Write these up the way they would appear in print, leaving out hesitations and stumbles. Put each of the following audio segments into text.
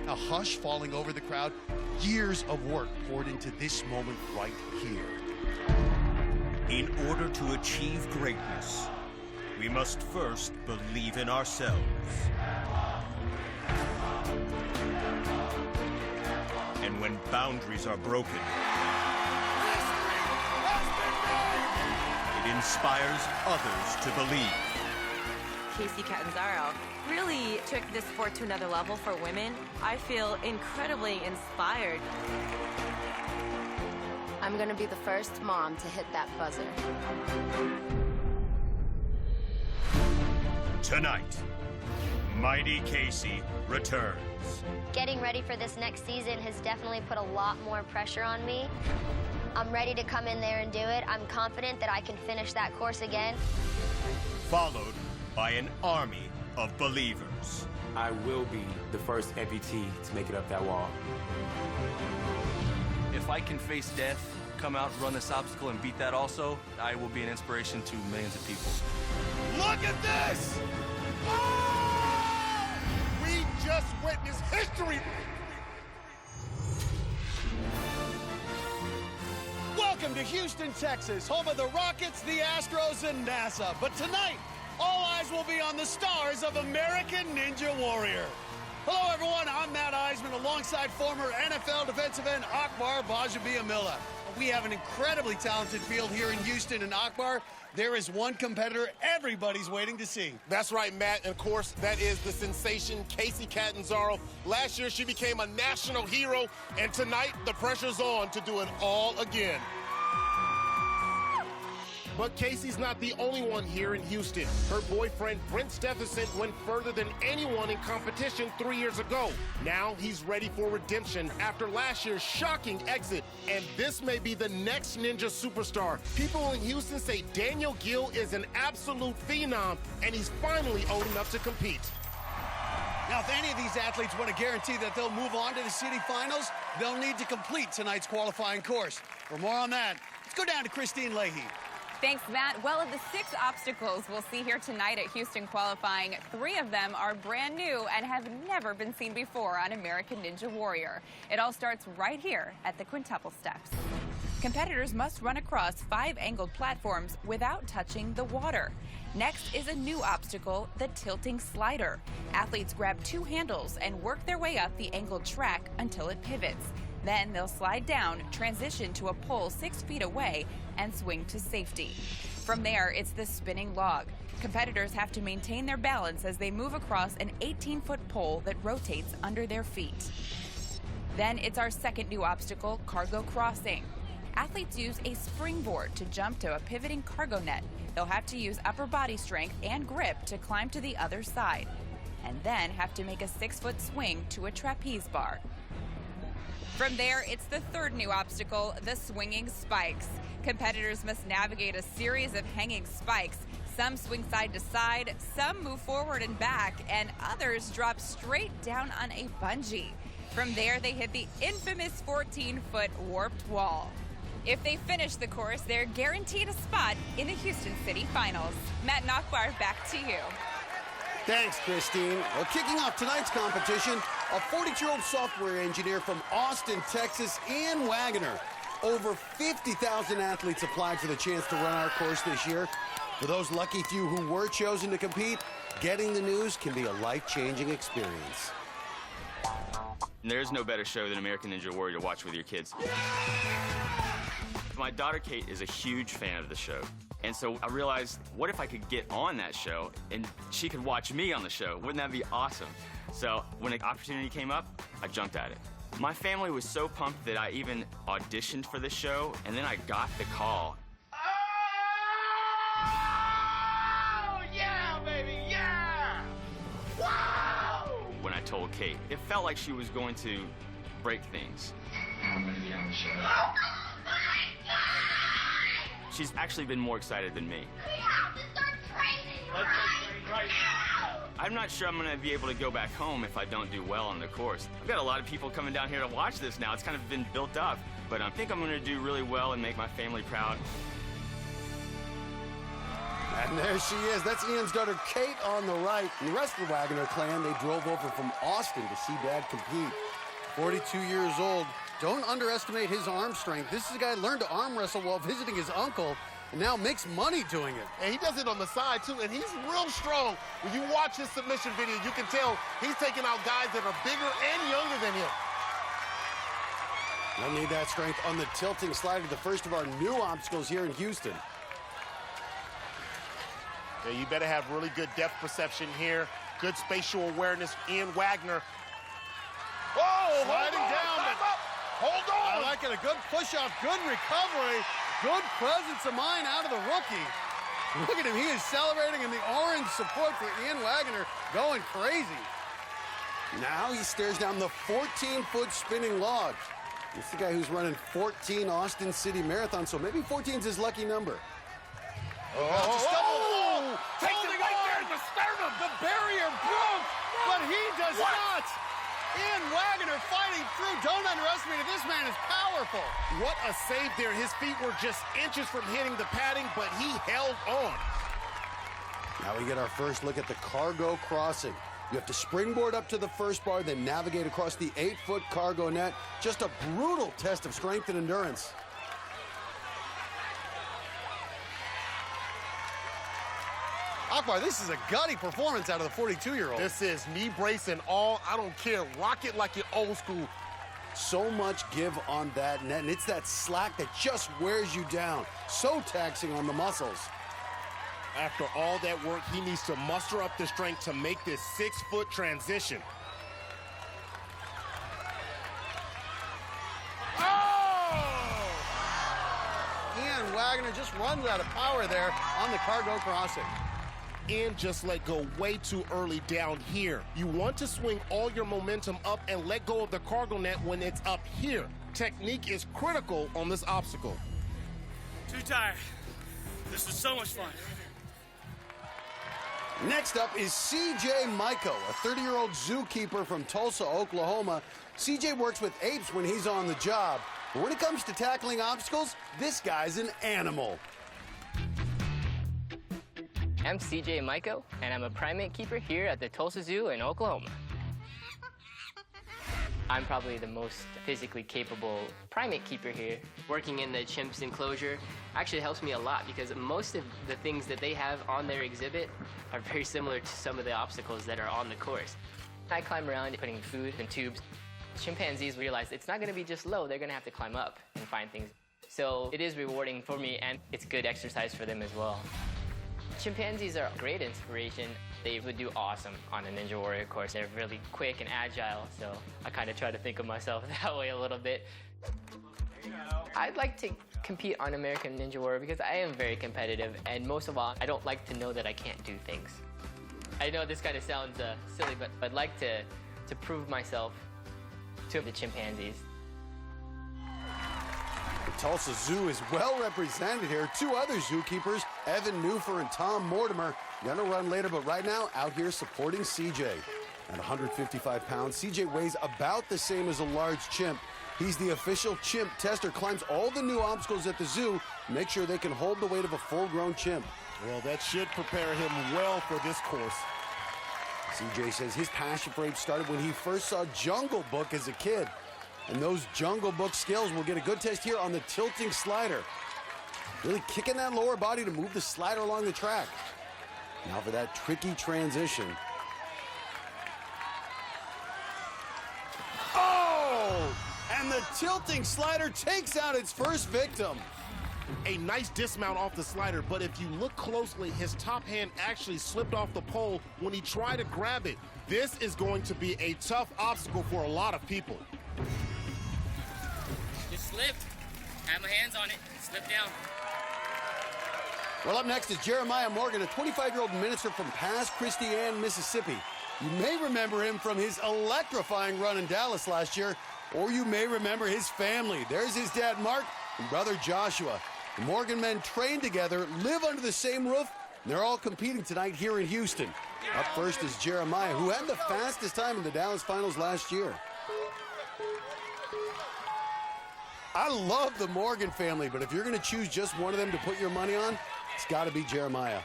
a hush falling over the crowd. Years of work poured into this moment right here. In order to achieve greatness, we must first believe in ourselves. And when boundaries are broken, it inspires others to believe. Kacy Catanzaro really took this sport to another level for women. I feel incredibly inspired. I'm gonna be the first mom to hit that buzzer. Tonight, Mighty Kacy returns. Getting ready for this next season has definitely put a lot more pressure on me. I'm ready to come in there and do it. I'm confident that I can finish that course again. Followed by an army of believers. I will be the first amputee to make it up that wall. If I can face death, come out, run this obstacle, and beat that also, I will be an inspiration to millions of people. Look at this! Oh! We just witnessed history! Welcome to Houston, Texas, home of the Rockets, the Astros, and NASA. But tonight, all eyes will be on the stars of American Ninja Warrior. Hello, everyone. I'm Matt Iseman, alongside former NFL defensive end Akbar Gbaja-Biamila. We have an incredibly talented field here in Houston, and Akbar, there is one competitor everybody's waiting to see. That's right, Matt. And of course, that is the sensation, Kacy Catanzaro. Last year, she became a national hero, and tonight, the pressure's on to do it all again. But Kacy's not the only one here in Houston. Her boyfriend, Brent Stephenson, went further than anyone in competition 3 years ago. Now he's ready for redemption after last year's shocking exit. And this may be the next Ninja superstar. People in Houston say Daniel Gill is an absolute phenom, and he's finally old enough to compete. Now, if any of these athletes want to guarantee that they'll move on to the city finals, they'll need to complete tonight's qualifying course. For more on that, let's go down to Kristine Leahy. Thanks, Matt. Well, of the 6 obstacles we'll see here tonight at Houston qualifying, 3 of them are brand new and have never been seen before on American Ninja Warrior. It all starts right here at the quintuple steps. Competitors must run across 5 angled platforms without touching the water. Next is a new obstacle, the tilting slider. Athletes grab 2 handles and work their way up the angled track until it pivots. Then they'll slide down, transition to a pole 6 feet away, and swing to safety. From there, it's the spinning log. Competitors have to maintain their balance as they move across an 18-foot pole that rotates under their feet. Then it's our second new obstacle, cargo crossing. Athletes use a springboard to jump to a pivoting cargo net. They'll have to use upper body strength and grip to climb to the other side, and then have to make a 6-foot swing to a trapeze bar. From there, it's the third new obstacle, the swinging spikes. Competitors must navigate a series of hanging spikes. Some swing side to side, some move forward and back, and others drop straight down on a bungee. From there, they hit the infamous 14-foot warped wall. If they finish the course, they're guaranteed a spot in the Houston City Finals. Matt and Akbar, back to you. Thanks, Kristine. Well, kicking off tonight's competition, a 42-year-old software engineer from Austin, Texas, Ian Wagoner. Over 50,000 athletes applied for the chance to run our course this year. For those lucky few who were chosen to compete, getting the news can be a life-changing experience. There's no better show than American Ninja Warrior to watch with your kids. My daughter Kate is a huge fan of the show. And so I realized, what if I could get on that show and she could watch me on the show? Wouldn't that be awesome? So when the opportunity came up, I jumped at it. My family was so pumped that I even auditioned for the show, and then I got the call. Oh, yeah, baby, yeah! Wow! When I told Kate, it felt like she was going to break things. I'm going to be on the show. Oh, my God! She's actually been more excited than me. We have to start training right now! I'm not sure I'm going to be able to go back home if I don't do well on the course. I've got a lot of people coming down here to watch this now. It's kind of been built up, but I think I'm going to do really well and make my family proud. And there she is. That's Ian's daughter, Kate, on the right. And the rest of the Wagner clan, they drove over from Austin to see Dad compete. 42 years old. Don't underestimate his arm strength. This is a guy who learned to arm wrestle while visiting his uncle and now makes money doing it. And he does it on the side, too, and he's real strong. When you watch his submission video, you can tell he's taking out guys that are bigger and younger than him. They'll need that strength on the tilting slider, the first of our new obstacles here in Houston. Yeah, you better have really good depth perception here, good spatial awareness. Ian Wagner. Oh, sliding down. Hold on. I like it. A good push-off, good recovery, good presence of mind out of the rookie. Look at him. He is celebrating, and the orange support for Ian Wagner going crazy. Now he stares down the 14-foot spinning log. This is the guy who's running 14 Austin City marathons, so maybe 14's his lucky number. Takes it right there in the sternum. The barrier broke, but he does not. Ian Wagner fighting through. Don't underestimate it. This man is powerful. What a save there. His feet were just inches from hitting the padding, but he held on. Now we get our first look at the cargo crossing. You have to springboard up to the first bar, then navigate across the 8-foot cargo net. Just a brutal test of strength and endurance. Akbar, this is a gutty performance out of the 42-year-old. This is knee brace and all. I don't care. Rock it like you're old school. So much give on that net, and it's that slack that just wears you down. So taxing on the muscles. After all that work, he needs to muster up the strength to make this 6-foot transition. Oh! Ian Wagner just runs out of power there on the cargo crossing. Ian just let go way too early down here. You want to swing all your momentum up and let go of the cargo net when it's up here. Technique is critical on this obstacle. Too tired. This is so much fun. Next up is CJ Mico, a 30-year-old zookeeper from Tulsa, Oklahoma. CJ works with apes when he's on the job. But when it comes to tackling obstacles, this guy's an animal. I'm CJ Mico, and I'm a primate keeper here at the Tulsa Zoo in Oklahoma. I'm probably the most physically capable primate keeper here. Working in the chimps enclosure actually helps me a lot because most of the things that they have on their exhibit are very similar to some of the obstacles that are on the course. I climb around putting food in tubes. Chimpanzees realize it's not going to be just low, they're going to have to climb up and find things. So it is rewarding for me, and it's good exercise for them as well. Chimpanzees are a great inspiration. They would do awesome on a Ninja Warrior course. They're really quick and agile, so I kind of try to think of myself that way a little bit. I'd like to compete on American Ninja Warrior because I am very competitive, and most of all, I don't like to know that I can't do things. I know this kind of sounds silly, but I'd like to prove myself to the chimpanzees. The Tulsa Zoo is well represented here. Two other zookeepers, Evan Newfer and Tom Mortimer, gonna run later, but right now out here supporting CJ. At 155 pounds, CJ weighs about the same as a large chimp. He's the official chimp tester, climbs all the new obstacles at the zoo, make sure they can hold the weight of a full-grown chimp. Well, that should prepare him well for this course. CJ says his passion for apes started when he first saw Jungle Book as a kid. And those Jungle Book skills will get a good test here on the tilting slider. Really kicking that lower body to move the slider along the track. Now for that tricky transition. Oh! And the tilting slider takes out its first victim. A nice dismount off the slider, but if you look closely, his top hand actually slipped off the pole when he tried to grab it. This is going to be a tough obstacle for a lot of people. Just slipped. Had my hands on it. Slipped down. Well, up next is Jeremiah Morgan, a 25-year-old minister from Pass Christian, Mississippi. You may remember him from his electrifying run in Dallas last year, or you may remember his family. There's his dad, Mark, and brother Joshua. The Morgan men train together, live under the same roof, and they're all competing tonight here in Houston. Up first is Jeremiah, who had the fastest time in the Dallas finals last year. I love the Morgan family, but if you're going to choose just one of them to put your money on, it's got to be Jeremiah.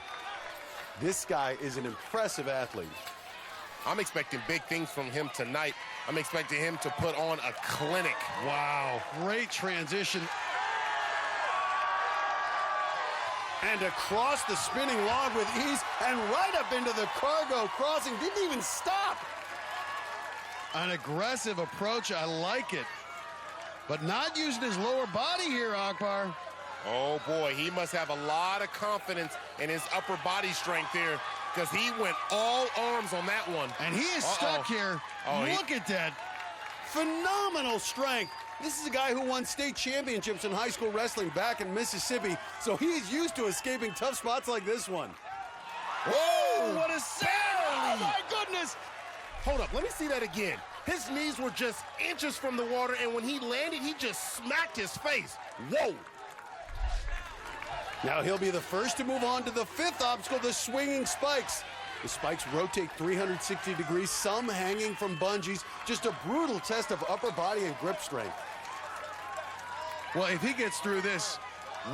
This guy is an impressive athlete. I'm expecting big things from him tonight. I'm expecting him to put on a clinic. Wow, great transition. And across the spinning log with ease, and right up into the cargo crossing. Didn't even stop. An aggressive approach, I like it. But not using his lower body here, Akbar. Oh boy, he must have a lot of confidence in his upper body strength here, because he went all arms on that one. And he is stuck here. Look at that. Phenomenal strength. This is a guy who won state championships in high school wrestling back in Mississippi, so he's used to escaping tough spots like this one. Whoa, what a save! Oh, my goodness! Hold up, let me see that again. His knees were just inches from the water, and when he landed, he just smacked his face. Whoa! Now he'll be the first to move on to the fifth obstacle, the swinging spikes. The spikes rotate 360 degrees, some hanging from bungees. Just a brutal test of upper body and grip strength. Well, if he gets through this,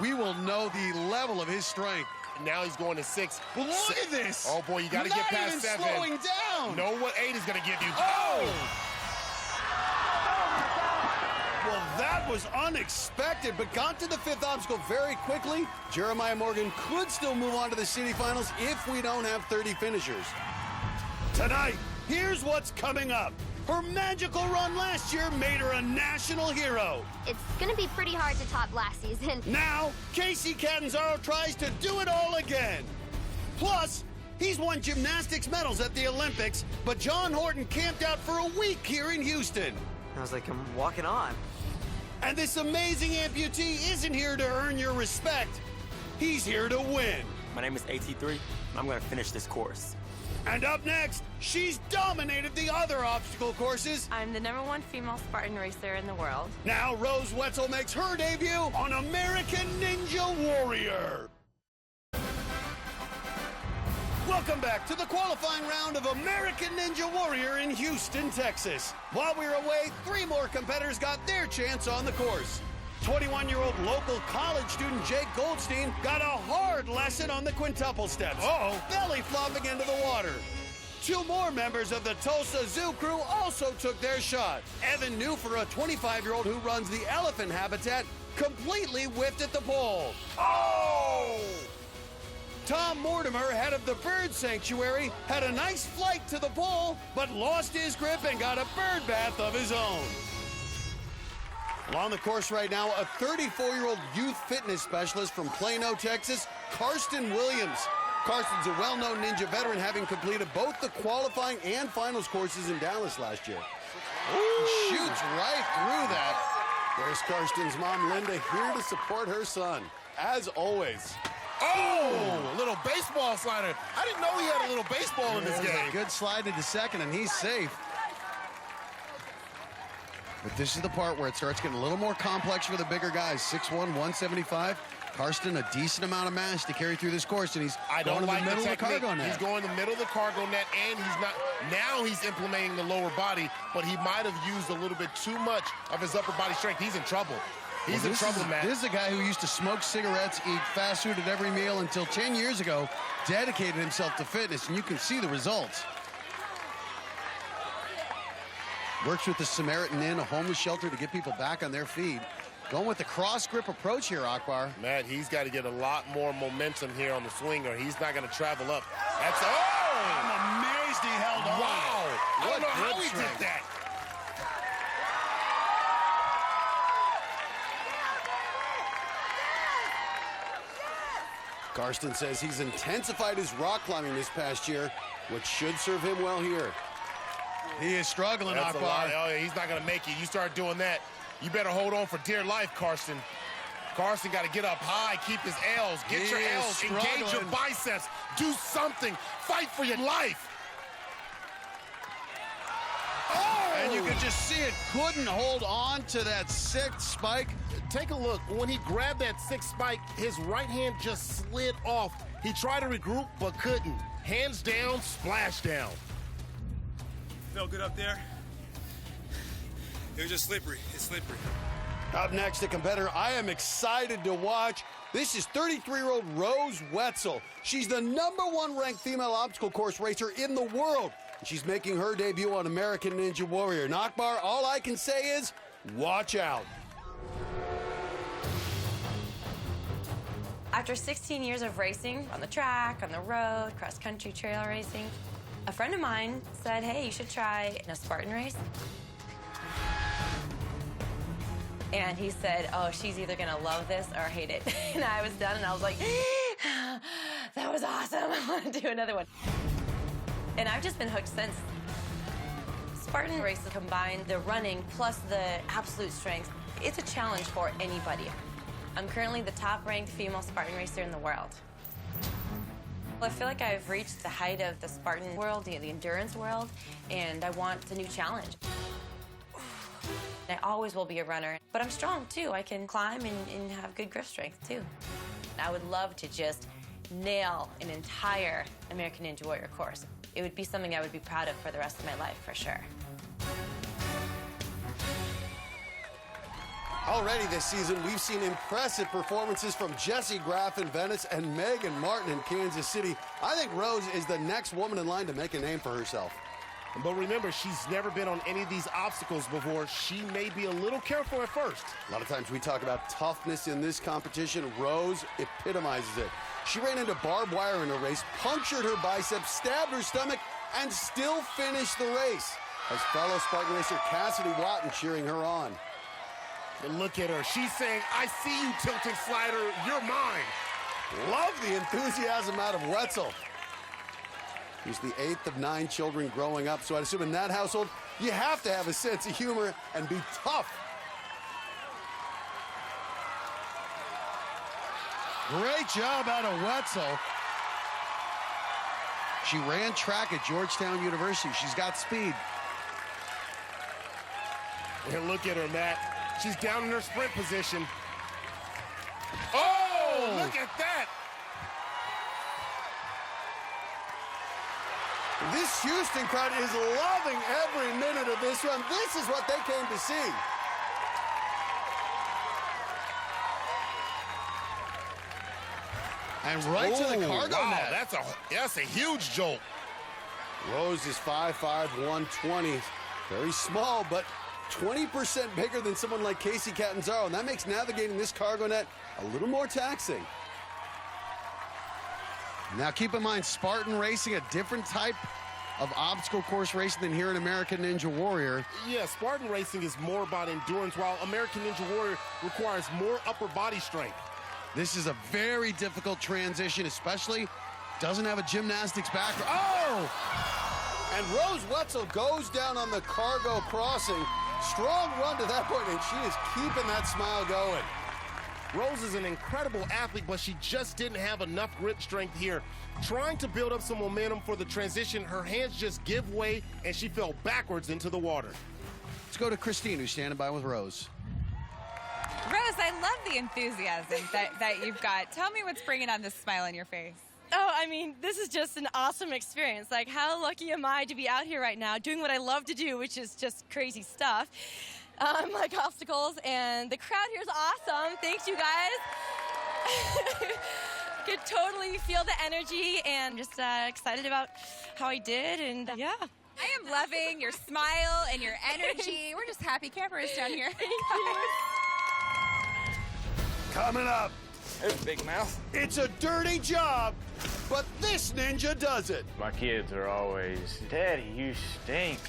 we will know the level of his strength. Now he's going to 6. Well, look at this. Oh, boy, you got to get past 7. Not even slowing down. Know what 8 is going to give you. Oh! Well, that was unexpected, but got to the fifth obstacle very quickly. Jeremiah Morgan could still move on to the city finals if we don't have 30 finishers. Tonight, here's what's coming up. Her magical run last year made her a national hero. It's going to be pretty hard to top last season. Now, Casey Catanzaro tries to do it all again. Plus, he's won gymnastics medals at the Olympics, but John Horton camped out for a week here in Houston. I was like, I'm walking on. And this amazing amputee isn't here to earn your respect. He's here to win. My name is AT3, and I'm going to finish this course. And up next, she's dominated the other obstacle courses. I'm the #1 female Spartan racer in the world. Now Rose Wetzel makes her debut on American Ninja Warrior. Welcome back to the qualifying round of American Ninja Warrior in Houston, Texas. While we were away, 3 more competitors got their chance on the course. 21-year-old local college student Jake Goldstein got a hard lesson on the quintuple steps. Belly flopping into the water. 2 more members of the Tulsa Zoo crew also took their shot. Evan Newfer, a 25-year-old who runs the elephant habitat, completely whiffed at the pole. Tom Mortimer, head of the bird sanctuary, had a nice flight to the pole, but lost his grip and got a bird bath of his own. On the course right now, a 34-year-old youth fitness specialist from Plano, Texas, Karsten Williams. Karsten's a well-known ninja veteran, having completed both the qualifying and finals courses in Dallas last year. Shoots right through that. There's Karsten's mom, Linda, here to support her son, as always. Oh, a little baseball slider. I didn't know he had a little baseball in this game. A good slide into second, and he's safe. But this is the part where it starts getting a little more complex for the bigger guys. 6'1", 175. Karsten, a decent amount of mass to carry through this course, and he's going to the middle of the cargo net. He's going to the middle of the cargo net, and he's not. Now he's implementing the lower body, but he might have used a little bit too much of his upper body strength. He's in trouble. He's in trouble, Matt. This is a guy who used to smoke cigarettes, eat fast food at every meal until 10 years ago, dedicated himself to fitness, and you can see the results. Works with the Samaritan Inn, a homeless shelter, to get people back on their feet. Going with the cross grip approach here, Akbar. Matt, he's got to get a lot more momentum here on the swing, or he's not going to travel up. That's I'm amazed he held on. Wow! I don't know how he did that. Karsten says he's intensified his rock climbing this past year, which should serve him well here. He is struggling, That's Akbar. Oh, yeah, he's not going to make it. You start doing that, you better hold on for dear life, Karsten. Karsten got to get up high, keep his L's, get your L's, engage your biceps, do something, fight for your life. And you can just see it couldn't hold on to that 6th spike. Take a look. When he grabbed that 6th spike, his right hand just slid off. He tried to regroup, but couldn't. Hands down, splash down. Felt good up there. It was just slippery. It's slippery. Up next, a competitor I am excited to watch. This is 33-year-old Rose Wetzel. She's the #1 ranked female obstacle course racer in the world. She's making her debut on American Ninja Warrior. And Akbar, all I can say is, watch out. After 16 years of racing on the track, on the road, cross-country trail racing, a friend of mine said, hey, you should try a Spartan race. And he said, oh, she's either gonna love this or hate it. And I was done, and I was like, that was awesome. I want to do another one. And I've just been hooked since. Spartan races combine the running plus the absolute strength. It's a challenge for anybody. I'm currently the top-ranked female Spartan racer in the world. I feel like I've reached the height of the Spartan world, the endurance world, and I want a new challenge. I always will be a runner, but I'm strong too. I can climb and have good grip strength too. I would love to just nail an entire American Ninja Warrior course. It would be something I would be proud of for the rest of my life, for sure. Already this season, we've seen impressive performances from Jessie Graff in Venice and Megan Martin in Kansas City. I think Rose is the next woman in line to make a name for herself. But remember, she's never been on any of these obstacles before. She may be a little careful at first. A lot of times we talk about toughness in this competition. Rose epitomizes it. She ran into barbed wire in a race, punctured her biceps, stabbed her stomach, and still finished the race. As fellow Spartan racer Cassidy Watton cheering her on. And look at her. She's saying, I see you, tilting slider. You're mine. Love the enthusiasm out of Wetzel. He's the 8th of 9 children growing up, so I'd assume in that household, you have to have a sense of humor and be tough. Great job out of Wetzel. She ran track at Georgetown University. She's got speed. And look at her, Matt. She's down in her sprint position. Oh, look at that. This Houston crowd is loving every minute of this run. This is what they came to see. And right to the cargo net. That's a huge jolt. Rose is 5'5", 120. Very small, but 20% bigger than someone like Casey Catanzaro, and that makes navigating this cargo net a little more taxing. Now keep in mind, Spartan racing, a different type of obstacle course racing than here in American Ninja Warrior. Yeah, Spartan racing is more about endurance, while American Ninja Warrior requires more upper body strength. This is a very difficult transition, especially doesn't have a gymnastics background. Oh! And Rose Wetzel goes down on the cargo crossing. Strong run to that point, and she is keeping that smile going. Rose is an incredible athlete, but she just didn't have enough grip strength here. Trying to build up some momentum for the transition, her hands just give way, and she fell backwards into the water. Let's go to Kristine, who's standing by with Rose. Rose, I love the enthusiasm that you've got. Tell me what's bringing on this smile on your face. Oh, I mean, this is just an awesome experience. Like, how lucky am I to be out here right now doing what I love to do, which is just crazy stuff. Like obstacles, and the crowd here is awesome. Thanks, you guys. Could totally feel the energy, and just excited about how I did, and yeah. I am loving your smile and your energy. We're just happy campers down here. Thank you. Coming up. Hey, big mouth. It's a dirty job, but this ninja does it. My kids are always, Daddy, you stink.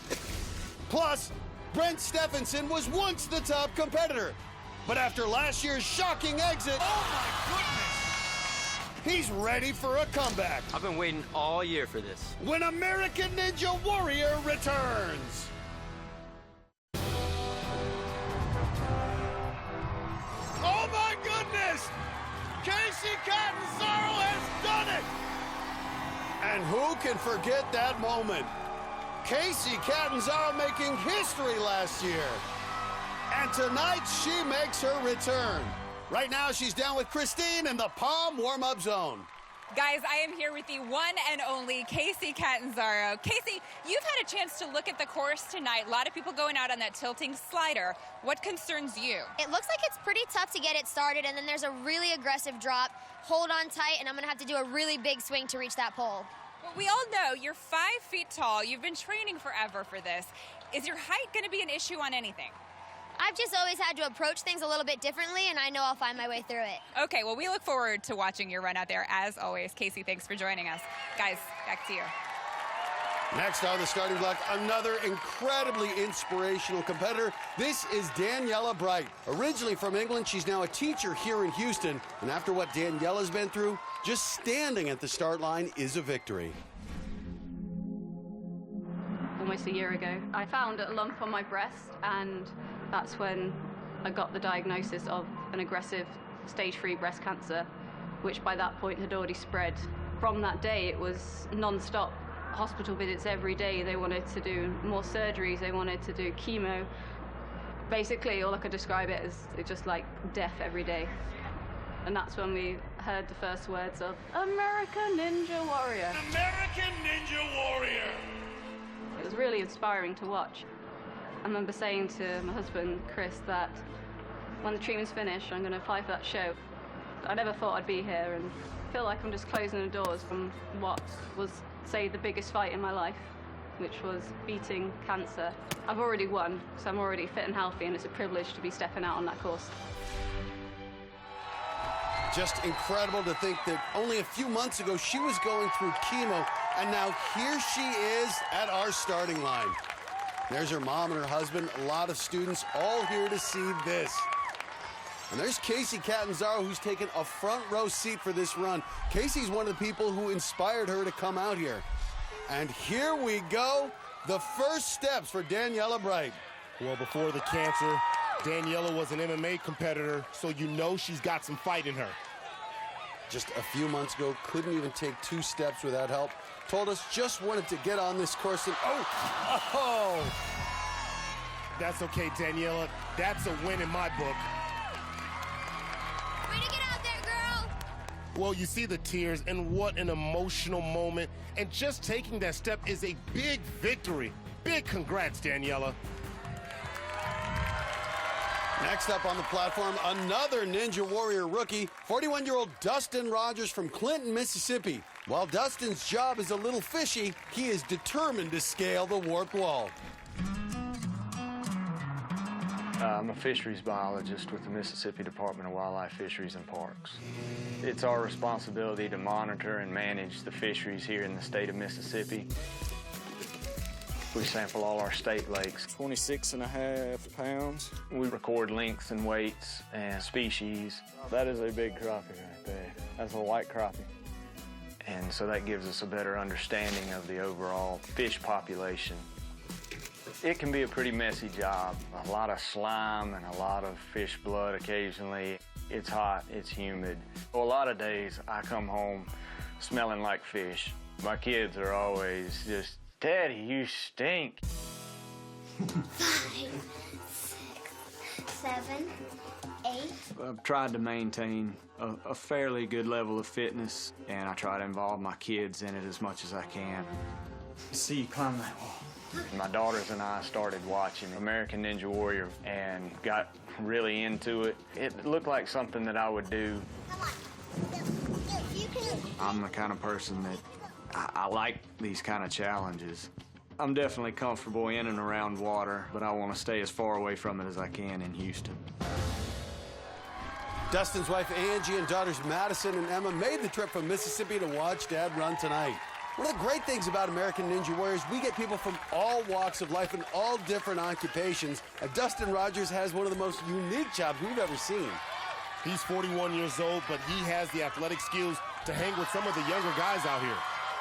Plus, Brent Stephenson was once the top competitor, but after last year's shocking exit, Oh, my goodness, he's ready for a comeback. I've been waiting all year for this. When American Ninja Warrior returns. Oh, my goodness! Casey Catanzaro has done it! And who can forget that moment? Casey Catanzaro making history last year. And tonight, she makes her return. Right now, she's down with Kristine in the Palm warm-up zone. Guys, I am here with the one and only Kacy Catanzaro. Kacy, you've had a chance to look at the course tonight. A lot of people going out on that tilting slider. What concerns you? It looks like it's pretty tough to get it started, and then there's a really aggressive drop. Hold on tight, and I'm going to have to do a really big swing to reach that pole. Well, we all know you're 5 feet tall. You've been training forever for this. Is your height going to be an issue on anything? I've just always had to approach things a little bit differently, and I know I'll find my way through it. Okay, well, we look forward to watching your run out there, as always. Kacy, thanks for joining us. Guys, back to you. Next on the starting block, another incredibly inspirational competitor. This is Daniela Bright. Originally from England, she's now a teacher here in Houston. And after what Daniela's been through, just standing at the start line is a victory. Almost a year ago, I found a lump on my breast, and that's when I got the diagnosis of an aggressive stage 3 breast cancer, which by that point had already spread. From that day, it was non-stop hospital visits every day. They wanted to do more surgeries, they wanted to do chemo. Basically, all I could describe it as just like death every day. And that's when we heard the first words of American Ninja Warrior. American Ninja Warrior! It was really inspiring to watch. I remember saying to my husband, Chris, that when the treatment's finished, I'm going to apply for that show. I never thought I'd be here, and I feel like I'm just closing the doors from what was, say, the biggest fight in my life, which was beating cancer. I've already won, so I'm already fit and healthy, and it's a privilege to be stepping out on that course. Just incredible to think that only a few months ago she was going through chemo, and now here she is at our starting line. There's her mom and her husband, a lot of students all here to see this. And there's Kacy Catanzaro, who's taken a front row seat for this run. Kacy's one of the people who inspired her to come out here. And here we go, the first steps for Daniela Bright. Well, before the cancer, Daniela was an MMA competitor, so you know she's got some fight in her. Just a few months ago, couldn't even take 2 steps without help. Told us just wanted to get on this course and oh! That's okay, Daniela. That's a win in my book. Way to get out there, girl! Well, you see the tears, and what an emotional moment. And just taking that step is a big victory. Big congrats, Daniela. Next up on the platform, another Ninja Warrior rookie, 41-year-old Dustin Rogers from Clinton, Mississippi. While Dustin's job is a little fishy, he is determined to scale the warped wall. I'm a fisheries biologist with the Mississippi Department of Wildlife, Fisheries and Parks. It's our responsibility to monitor and manage the fisheries here in the state of Mississippi. We sample all our state lakes. 26.5 pounds. We record lengths and weights and species. That is a big crappie right there. That's a white crappie. And so that gives us a better understanding of the overall fish population. It can be a pretty messy job. A lot of slime and a lot of fish blood occasionally. It's hot, it's humid. Well, a lot of days I come home smelling like fish. My kids are always just, Daddy, you stink. 5, 6, 7, 8. I've tried to maintain a fairly good level of fitness, and I try to involve my kids in it as much as I can. See you climb that wall. My daughters and I started watching American Ninja Warrior and got really into it. It looked like something that I would do. I'm the kind of person that I like these kind of challenges. I'm definitely comfortable in and around water, but I want to stay as far away from it as I can in Houston. Dustin's wife Angie and daughters Madison and Emma made the trip from Mississippi to watch Dad run tonight. One of the great things about American Ninja Warriors, we get people from all walks of life and all different occupations. And Dustin Rogers has one of the most unique jobs we've ever seen. He's 41 years old, but he has the athletic skills to hang with some of the younger guys out here.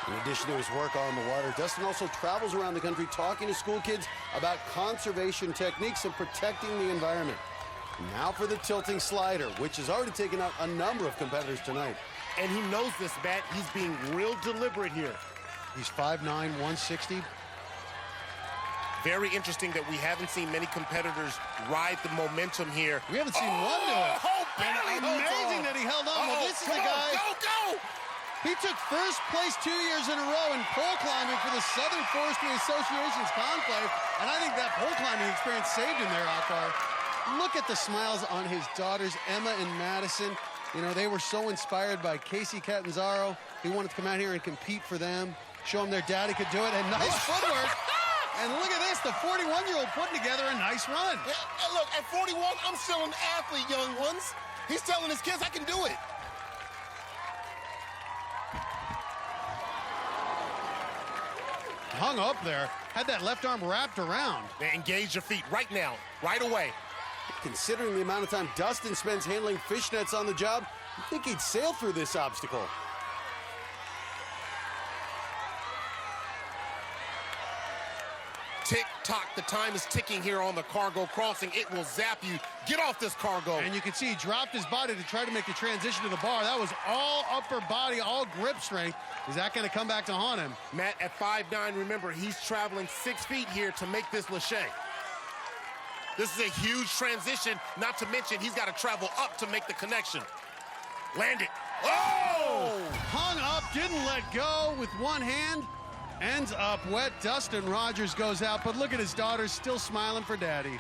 In addition to his work on the water, Dustin also travels around the country talking to school kids about conservation techniques and protecting the environment. Now for the tilting slider, which has already taken out a number of competitors tonight. And he knows this, Matt. He's being real deliberate here. He's 5'9", 160. Very interesting that we haven't seen many competitors ride the momentum here. We haven't seen one do it. Oh, barely amazing that he held on. Well, this is the guy. Go! He took first place 2 years in a row in pole climbing for the Southern Forestry Association's conclave, and I think that pole climbing experience saved him there, Akbar. Look at the smiles on his daughters, Emma and Madison. You know, they were so inspired by Casey Catanzaro. He wanted to come out here and compete for them, show them their daddy could do it, and nice footwork. And look at this, the 41-year-old putting together a nice run. Yeah, look, at 41, I'm still an athlete, young ones. He's telling his kids I can do it. Hung up there, had that left arm wrapped around. Man, engage your feet right now, right away. Considering the amount of time Dustin spends handling fishnets on the job, you think he'd sail through this obstacle. Tick-tock, the time is ticking here on the cargo crossing. It will zap you. Get off this cargo. And you can see he dropped his body to try to make the transition to the bar. That was all upper body, all grip strength. Is that going to come back to haunt him? Matt, at 5'9", remember, he's traveling 6 feet here to make this lache. This is a huge transition, not to mention he's got to travel up to make the connection. Land it. Oh! Hung up, didn't let go with one hand. Ends up wet. Dustin Rogers goes out, but look at his daughters still smiling for daddy.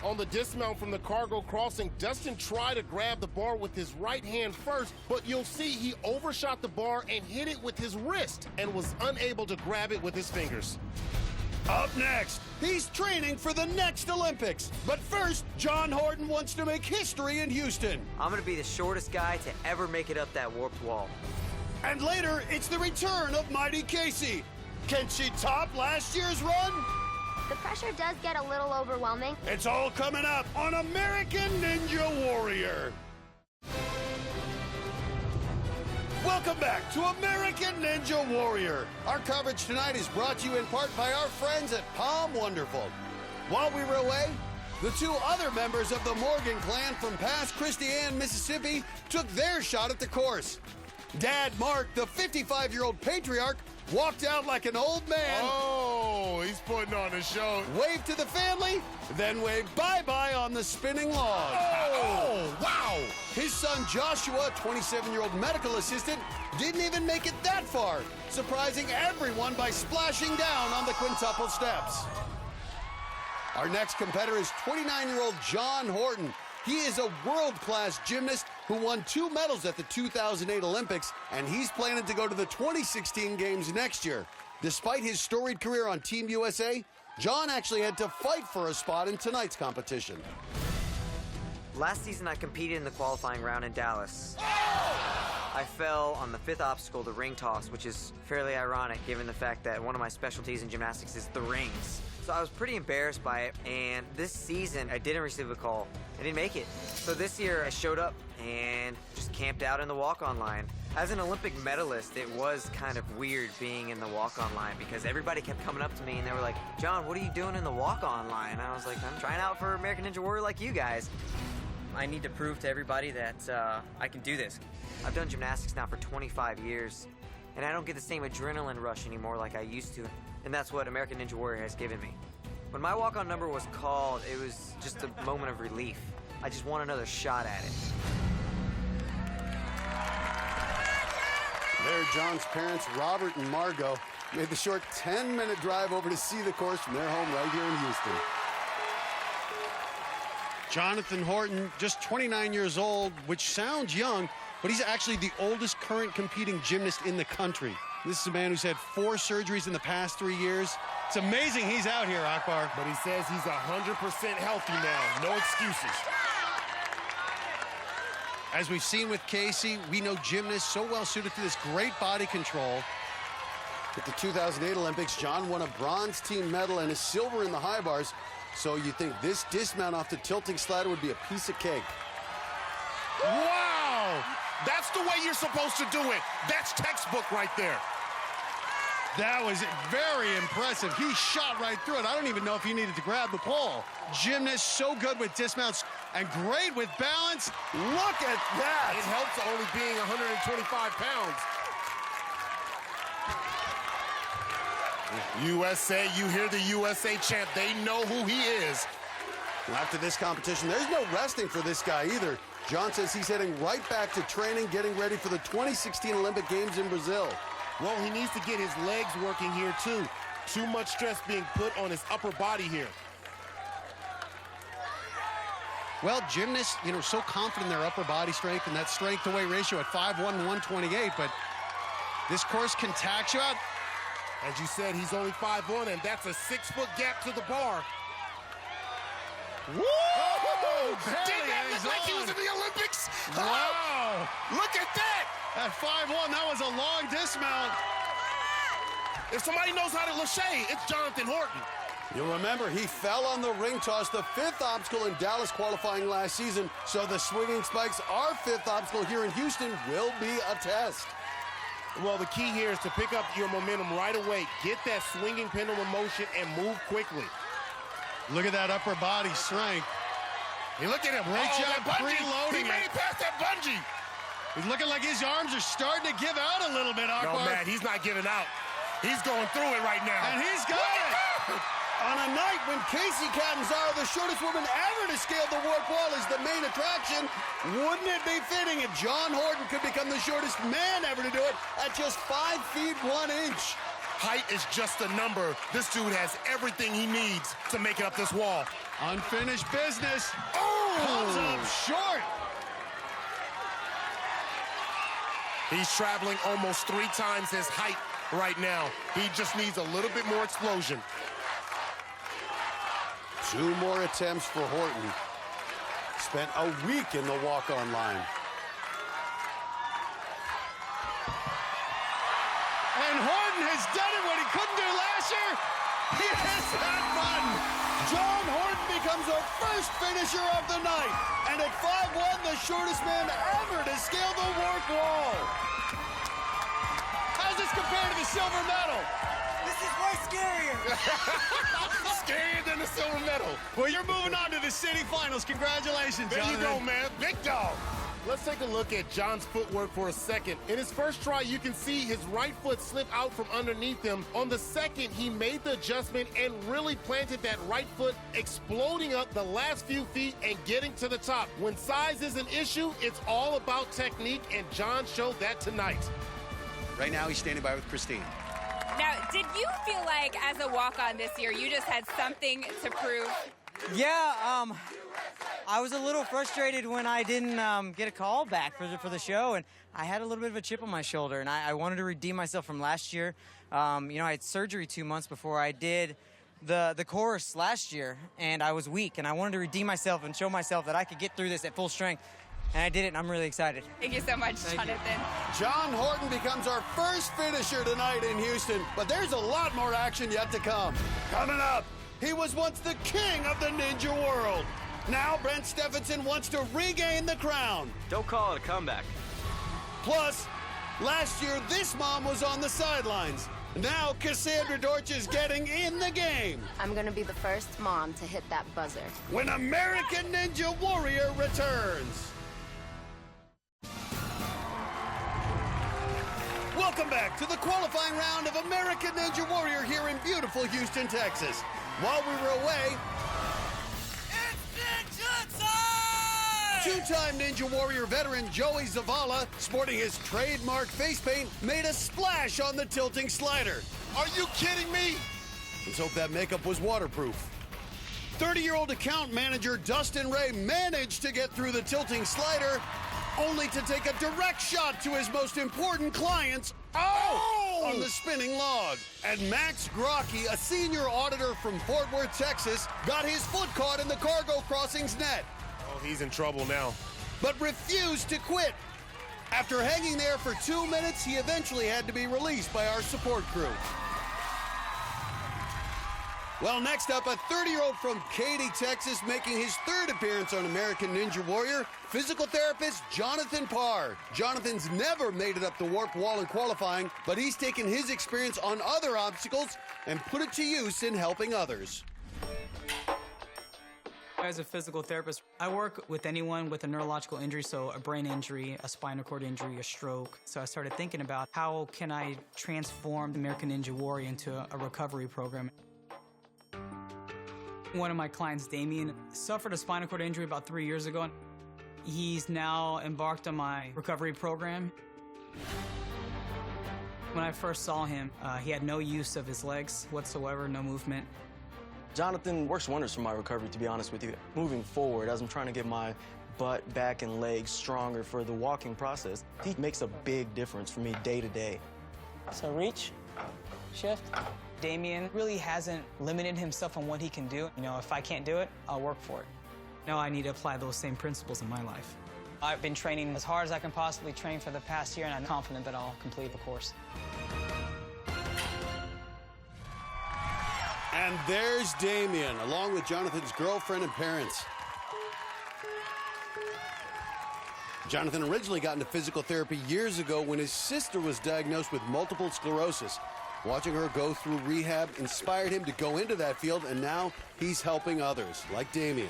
On the dismount from the cargo crossing, Dustin tried to grab the bar with his right hand first, but you'll see he overshot the bar and hit it with his wrist and was unable to grab it with his fingers. Up next, he's training for the next Olympics. But first, John Horton wants to make history in Houston. I'm going to be the shortest guy to ever make it up that warped wall. And later, it's the return of Mighty Casey. Can she top last year's run? The pressure does get a little overwhelming. It's all coming up on American Ninja Warrior. Welcome back to American Ninja Warrior. Our coverage tonight is brought to you in part by our friends at Palm Wonderful. While we were away, the two other members of the Morgan clan from past Christiane, Mississippi, took their shot at the course. Dad Mark, the 55-year-old patriarch, walked out like an old man. Oh, he's putting on a show. Waved to the family, then waved bye-bye on the spinning log. Oh, wow. His son Joshua, 27-year-old medical assistant, didn't even make it that far, surprising everyone by splashing down on the quintuple steps. Our next competitor is 29-year-old John Horton. He is a world-class gymnast who won 2 medals at the 2008 Olympics, and he's planning to go to the 2016 games next year. Despite his storied career on Team USA, John actually had to fight for a spot in tonight's competition. Last season, I competed in the qualifying round in Dallas. I fell on the 5th obstacle, the ring toss, which is fairly ironic given the fact that one of my specialties in gymnastics is the rings. So I was pretty embarrassed by it, and this season I didn't receive a call. I didn't make it. So this year I showed up and just camped out in the walk-on line. As an Olympic medalist, it was kind of weird being in the walk-on line because everybody kept coming up to me and they were like, John, what are you doing in the walk-on line? And I was like, I'm trying out for American Ninja Warrior like you guys. I need to prove to everybody that I can do this. I've done gymnastics now for 25 years, and I don't get the same adrenaline rush anymore like I used to, and that's what American Ninja Warrior has given me. When my walk-on number was called, it was just a moment of relief. I just want another shot at it. There, John's parents, Robert and Margot, made the short 10-minute drive over to see the course from their home right here in Houston. Jonathan Horton, just 29 years old, which sounds young, but he's actually the oldest current competing gymnast in the country. This is a man who's had 4 surgeries in the past 3 years. It's amazing he's out here, Akbar. But he says he's 100% healthy now. No excuses. As we've seen with Casey, we know gymnasts so well suited to this great body control. At the 2008 Olympics, John won a bronze team medal and a silver in the high bars. So you think this dismount off the tilting slider would be a piece of cake. Wow! That's the way you're supposed to do it. That's textbook right there. That was very impressive. He shot right through it. I don't even know if he needed to grab the pole. Gymnast so good with dismounts and great with balance. Look at that. It helps only being 125 pounds. USA, you hear the USA chant. They know who he is. Well, after this competition, there's no resting for this guy either. John says he's heading right back to training, getting ready for the 2016 Olympic Games in Brazil. Well, he needs to get his legs working here, too. Too much stress being put on his upper body here. Well, gymnasts, so confident in their upper body strength and that strength-to-weight ratio at 5'1", 128, but this course can tax you out. As you said, he's only 5'1", and that's a 6-foot gap to the bar. Woo! Did that look like he was in the Olympics? Wow! Look at that! At 5'1", that was a long dismount. If somebody knows how to lâcher, it's Jonathan Horton. You'll remember he fell on the ring toss, the 5th obstacle in Dallas qualifying last season, so the swinging spikes, our 5th obstacle here in Houston, will be a test. Well, the key here is to pick up your momentum right away, get that swinging pendulum motion, and move quickly. Look at that upper body strength. Hey, look at him. Great job He preloading made it past that bungee. He's looking like his arms are starting to give out a little bit, Akbar. No, man, he's not giving out. He's going through it right now. And he's got it. On a night when Casey Catanzaro, the shortest woman ever to scale the warp wall, is the main attraction, wouldn't it be fitting if John Horton could become the shortest man ever to do it at just 5 feet 1 inch? Height is just a number. This dude has everything he needs to make it up this wall. Unfinished business. Oh! Comes up short. He's traveling almost 3 times his height right now. He just needs a little bit more explosion. 2 more attempts for Horton. Spent a week in the walk-on line. And Horton has done it what he couldn't do last year. He hits that button. John Horton becomes our first finisher of the night. And at 5'1", the shortest man ever to scale the warp wall. How's this compared to the silver medal? This is way scarier. Scarier than the silver medal. Well, you're moving on to the city finals. Congratulations, There Jonathan. you go, man. Big dog. Let's take a look at John's footwork for a second. In his first try, you can see his right foot slip out from underneath him. On the second, he made the adjustment and really planted that right foot, exploding up the last few feet and getting to the top. When size is an issue, it's all about technique, and John showed that tonight. Right now, he's standing by with Kristine. Now, did you feel like as a walk-on this year, you just had something to prove? Yeah, I was a little frustrated when I didn't get a call back for the show, and I had a little bit of a chip on my shoulder, and I wanted to redeem myself from last year. I had surgery 2 months before I did the course last year, and I was weak, and I wanted to redeem myself and show myself that I could get through this at full strength. And I did it, and I'm really excited. Thank you so much, Jonathan. John Horton becomes our first finisher tonight in Houston, but there's a lot more action yet to come. Coming up, he was once the king of the ninja world. Now Brent Stephenson wants to regain the crown. Don't call it a comeback. Plus, last year this mom was on the sidelines. Now Cassandra Dortch is getting in the game. I'm gonna be the first mom to hit that buzzer. When American Ninja Warrior returns. Welcome back to the qualifying round of American Ninja Warrior here in beautiful Houston, Texas. While we were away, It's ninja time! 2-time Ninja Warrior veteran Joey Zavala, sporting his trademark face paint, made a splash on the tilting slider. Are you kidding me? Let's hope that makeup was waterproof. 30-year-old account manager Dustin Ray managed to get through the tilting slider, only to take a direct shot to his most important clients, on the spinning log. And Max Grocky, a senior auditor from Fort Worth, Texas, got his foot caught in the cargo crossings net. Oh, he's in trouble now. But refused to quit. After hanging there for 2 minutes, he eventually had to be released by our support crew. Well, next up, a 30-year-old from Katy, Texas, making his 3rd appearance on American Ninja Warrior, physical therapist Jonathan Parr. Jonathan's never made it up the warp wall in qualifying, but he's taken his experience on other obstacles and put it to use in helping others. As a physical therapist, I work with anyone with a neurological injury, so a brain injury, a spinal cord injury, a stroke. So I started thinking about how can I transform the American Ninja Warrior into a recovery program. One of my clients, Damien, suffered a spinal cord injury about 3 years ago. He's now embarked on my recovery program. When I first saw him, he had no use of his legs whatsoever, no movement. Jonathan works wonders for my recovery, to be honest with you. Moving forward, as I'm trying to get my butt, back, and legs stronger for the walking process, he makes a big difference for me day to day. So reach, shift. Damian really hasn't limited himself on what he can do. You know, if I can't do it, I'll work for it. Now I need to apply those same principles in my life. I've been training as hard as I can possibly train for the past year, and I'm confident that I'll complete the course. And there's Damian, along with Jonathan's girlfriend and parents. Jonathan originally got into physical therapy years ago when his sister was diagnosed with multiple sclerosis. Watching her go through rehab inspired him to go into that field, and now he's helping others, like Damian.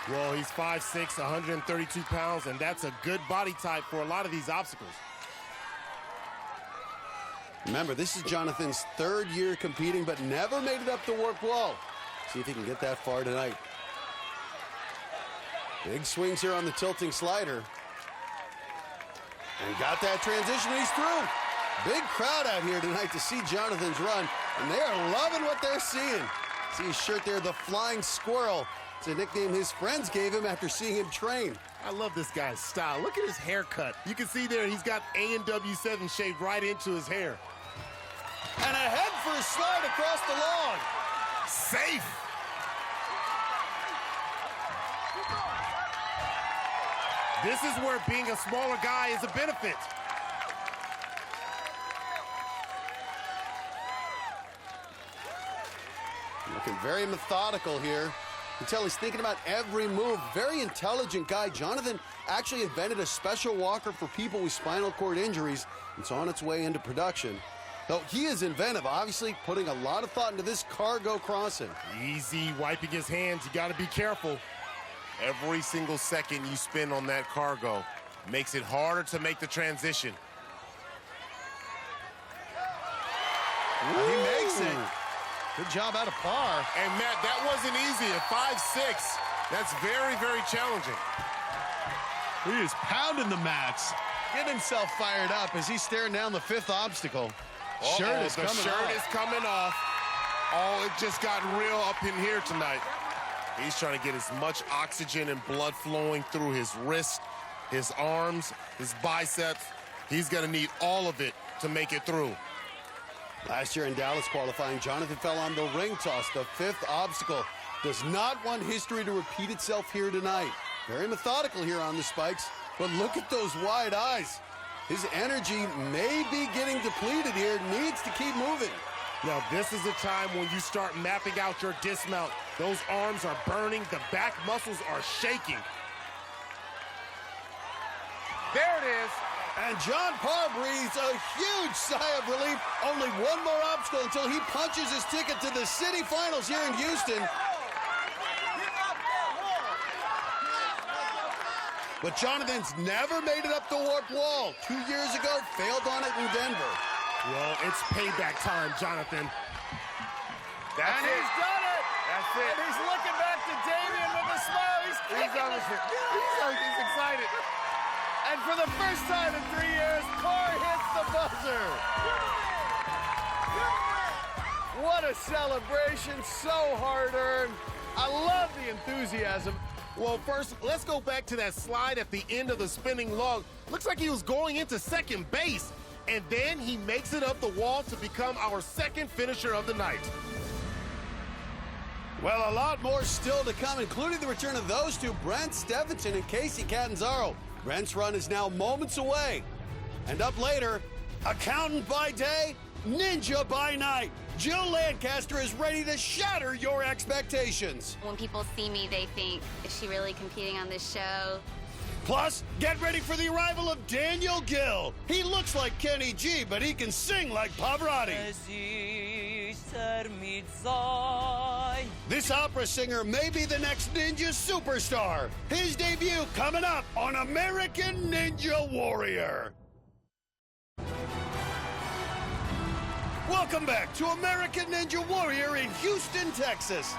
Well, he's 5'6", 132 pounds, and that's a good body type for a lot of these obstacles. Remember, this is Jonathan's third year competing, but never made it up the warp wall. See if he can get that far tonight. Big swings here on the tilting slider. And got that transition, he's through. Big crowd out here tonight to see Jonathan's run, and they are loving what they're seeing. See his shirt there, the Flying Squirrel. It's a nickname his friends gave him after seeing him train. I love this guy's style. Look at his haircut. You can see there he's got A&W7 shaved right into his hair. And ahead for a slide across the lawn. Safe. This is where being a smaller guy is a benefit. Looking very methodical here. You can tell he's thinking about every move. Very intelligent guy. Jonathan actually invented a special walker for people with spinal cord injuries. It's on its way into production. Though he is inventive, obviously putting a lot of thought into this cargo crossing. Easy, wiping his hands. You got to be careful. Every single second you spend on that cargo makes it harder to make the transition. He makes it. Good job out of par. And Matt, that wasn't easy. At 5'6", that's very, very challenging. He is pounding the mats. Getting himself fired up as he's staring down the fifth obstacle. Shirt is coming off. The shirt is coming off. Oh, it just got real up in here tonight. He's trying to get as much oxygen and blood flowing through his wrist, his arms, his biceps. He's going to need all of it to make it through. Last year in Dallas qualifying, Jonathan fell on the ring toss, the fifth obstacle. Does not want history to repeat itself here tonight. Very methodical here on the spikes, but look at those wide eyes. His energy may be getting depleted here, needs to keep moving. Now, this is a time when you start mapping out your dismount. Those arms are burning, the back muscles are shaking. There it is. And John Parr breathes a huge sigh of relief. Only one more obstacle until he punches his ticket to the city finals here in Houston. But Jonathan's never made it up the warp wall. 2 years ago, failed on it in Denver. Well, it's payback time, Jonathan. And he's done it! That's it. And he's looking back to Damian with a smile. He's excited. And for the first time in 3 years, Parr hits the buzzer. What a celebration, so hard-earned. I love the enthusiasm. Well, first, let's go back to that slide at the end of the spinning log. Looks like he was going into second base. And then he makes it up the wall to become our second finisher of the night. Well, a lot more still to come, including the return of those two, Brent Stephenson and Casey Catanzaro. Brent's run is now moments away. And up later, accountant by day, ninja by night. Jill Lancaster is ready to shatter your expectations. When people see me, they think, is she really competing on this show? Plus, get ready for the arrival of Daniel Gill. He looks like Kenny G, but he can sing like Pavarotti. This opera singer may be the next ninja superstar. His debut coming up on American Ninja Warrior. Welcome back to American Ninja Warrior in Houston, Texas.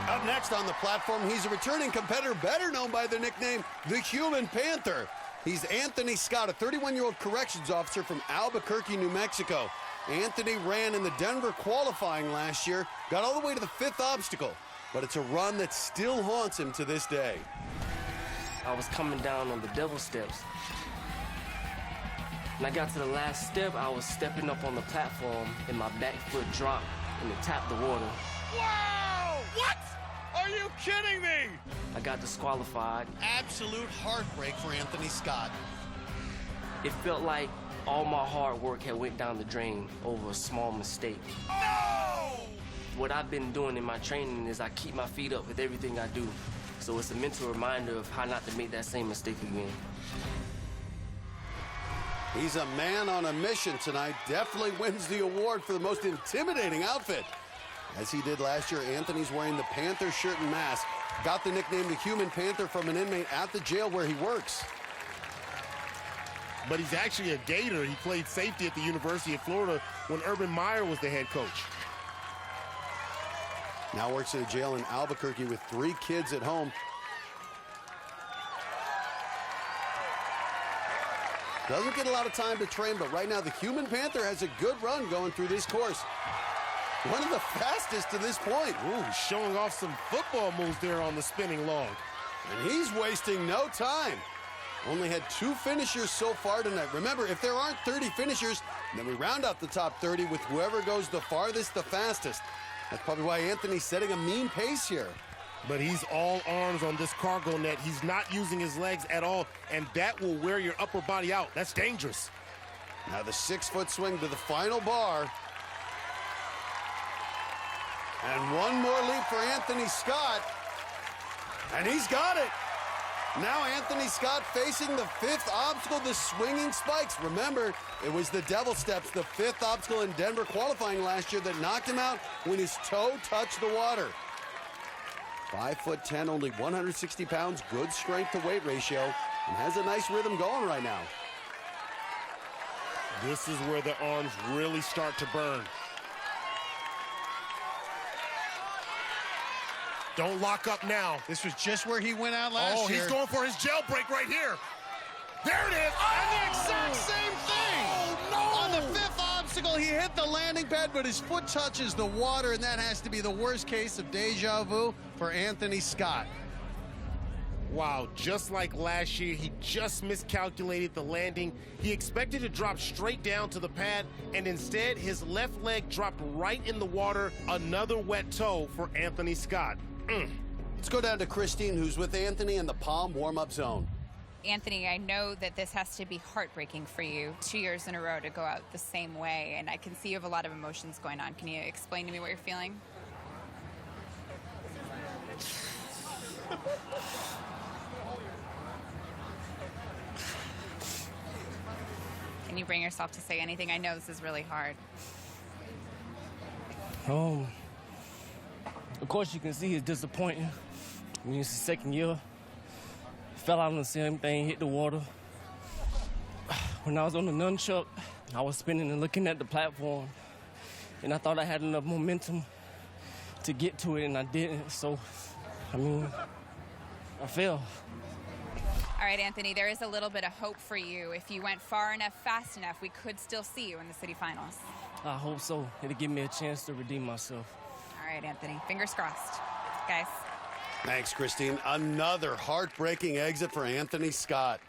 Up next on the platform, he's a returning competitor better known by the nickname the Human Panther. He's Anthony Scott, a 31-year-old corrections officer from Albuquerque, New Mexico. Anthony ran in the Denver qualifying last year, got all the way to the 5th obstacle, but it's a run that still haunts him to this day. I was coming down on the devil steps. When I got to the last step, I was stepping up on the platform and my back foot dropped and it tapped the water. Wow! What? Are you kidding me? I got disqualified. Absolute heartbreak for Anthony Scott. It felt like all my hard work had went down the drain over a small mistake. No! What I've been doing in my training is I keep my feet up with everything I do. So it's a mental reminder of how not to make that same mistake again. He's a man on a mission tonight. Definitely wins the award for the most intimidating outfit. As he did last year, Anthony's wearing the Panther shirt and mask. Got the nickname the Human Panther from an inmate at the jail where he works. But he's actually a Gator. He played safety at the University of Florida when Urban Meyer was the head coach. Now works at a jail in Albuquerque with 3 kids at home. Doesn't get a lot of time to train, but right now the Human Panther has a good run going through this course. One of the fastest to this point. Ooh, showing off some football moves there on the spinning log. And he's wasting no time. Only had 2 finishers so far tonight. Remember, if there aren't 30 finishers, then we round out the top 30 with whoever goes the farthest, the fastest. That's probably why Anthony's setting a mean pace here. But he's all arms on this cargo net. He's not using his legs at all, and that will wear your upper body out. That's dangerous. Now the 6-foot swing to the final bar. And one more leap for Anthony Scott. And he's got it. Now Anthony Scott facing the 5th obstacle, the swinging spikes. Remember, it was the devil steps, the 5th obstacle in Denver qualifying last year that knocked him out when his toe touched the water. 5'10", only 160 pounds, good strength to weight ratio, and has a nice rhythm going right now. This is where the arms really start to burn. Don't lock up now. This was just where he went out last year. Oh, he's going for his jailbreak right here. There it is. And the exact same thing. Oh, no. On the 5th obstacle, he hit the landing pad, but his foot touches the water, and that has to be the worst case of deja vu for Anthony Scott. Wow, just like last year, he just miscalculated the landing. He expected to drop straight down to the pad, and instead, his left leg dropped right in the water. Another wet toe for Anthony Scott. Let's go down to Kristine, who's with Anthony in the Palm warm-up zone. Anthony, I know that this has to be heartbreaking for you 2 years in a row to go out the same way, and I can see you have a lot of emotions going on. Can you explain to me what you're feeling? Can you bring yourself to say anything? I know this is really hard. Of course, you can see he's disappointing. I mean, it's the 2nd year. Fell out on the same thing, hit the water. When I was on the nunchuck, I was spinning and looking at the platform, and I thought I had enough momentum to get to it, and I didn't. So, I mean, I fell. All right, Anthony, there is a little bit of hope for you. If you went far enough, fast enough, we could still see you in the city finals. I hope so. It'll give me a chance to redeem myself. All right, Anthony. Fingers crossed. Guys. Thanks, Kristine. Another heartbreaking exit for Anthony Scott.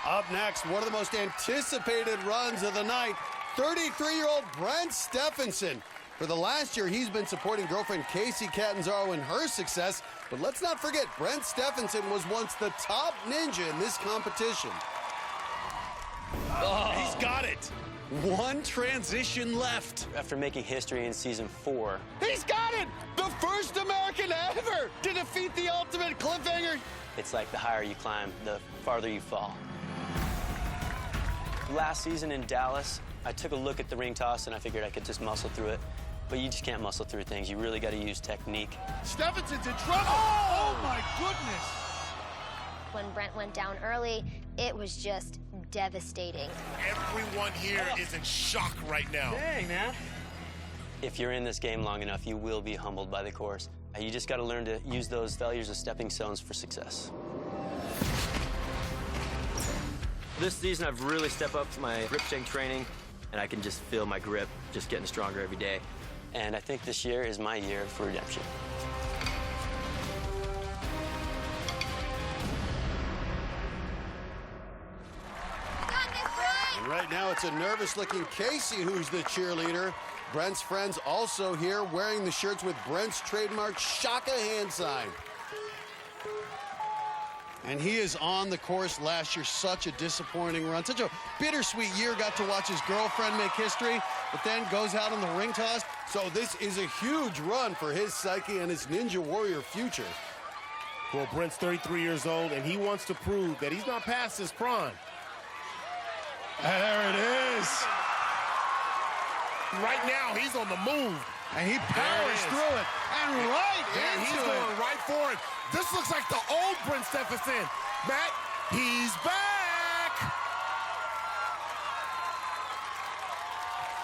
Up next, one of the most anticipated runs of the night, 33-year-old Brent Stephenson. For the last year, he's been supporting girlfriend Casey Catanzaro in her success. But let's not forget, Brent Stephenson was once the top ninja in this competition. Oh, he's got it. One transition left. After making history in season 4. He's got it! The first American ever to defeat the ultimate cliffhanger. It's like the higher you climb, the farther you fall. Last season in Dallas, I took a look at the ring toss and I figured I could just muscle through it. But you just can't muscle through things. You really got to use technique. Stephenson's in trouble. Oh my goodness. When Brent went down early, it was just devastating. Everyone here is in shock right now. Dang, man. If you're in this game long enough, you will be humbled by the course. You just got to learn to use those failures as stepping stones for success. This season, I've really stepped up my grip strength training, and I can just feel my grip just getting stronger every day. And I think this year is my year for redemption. And right now, it's a nervous-looking Casey who's the cheerleader. Brent's friends also here wearing the shirts with Brent's trademark Shaka hand sign. And he is on the course last year. Such a disappointing run. Such a bittersweet year. Got to watch his girlfriend make history, but then goes out on the ring toss. So this is a huge run for his psyche and his Ninja Warrior future. Well, Brent's 33 years old, and he wants to prove that he's not past his prime. And there it is. Right now, he's on the move. And he powers through it. And right into he's going right for it. This looks like the old Brent Stephenson. Matt, he's back.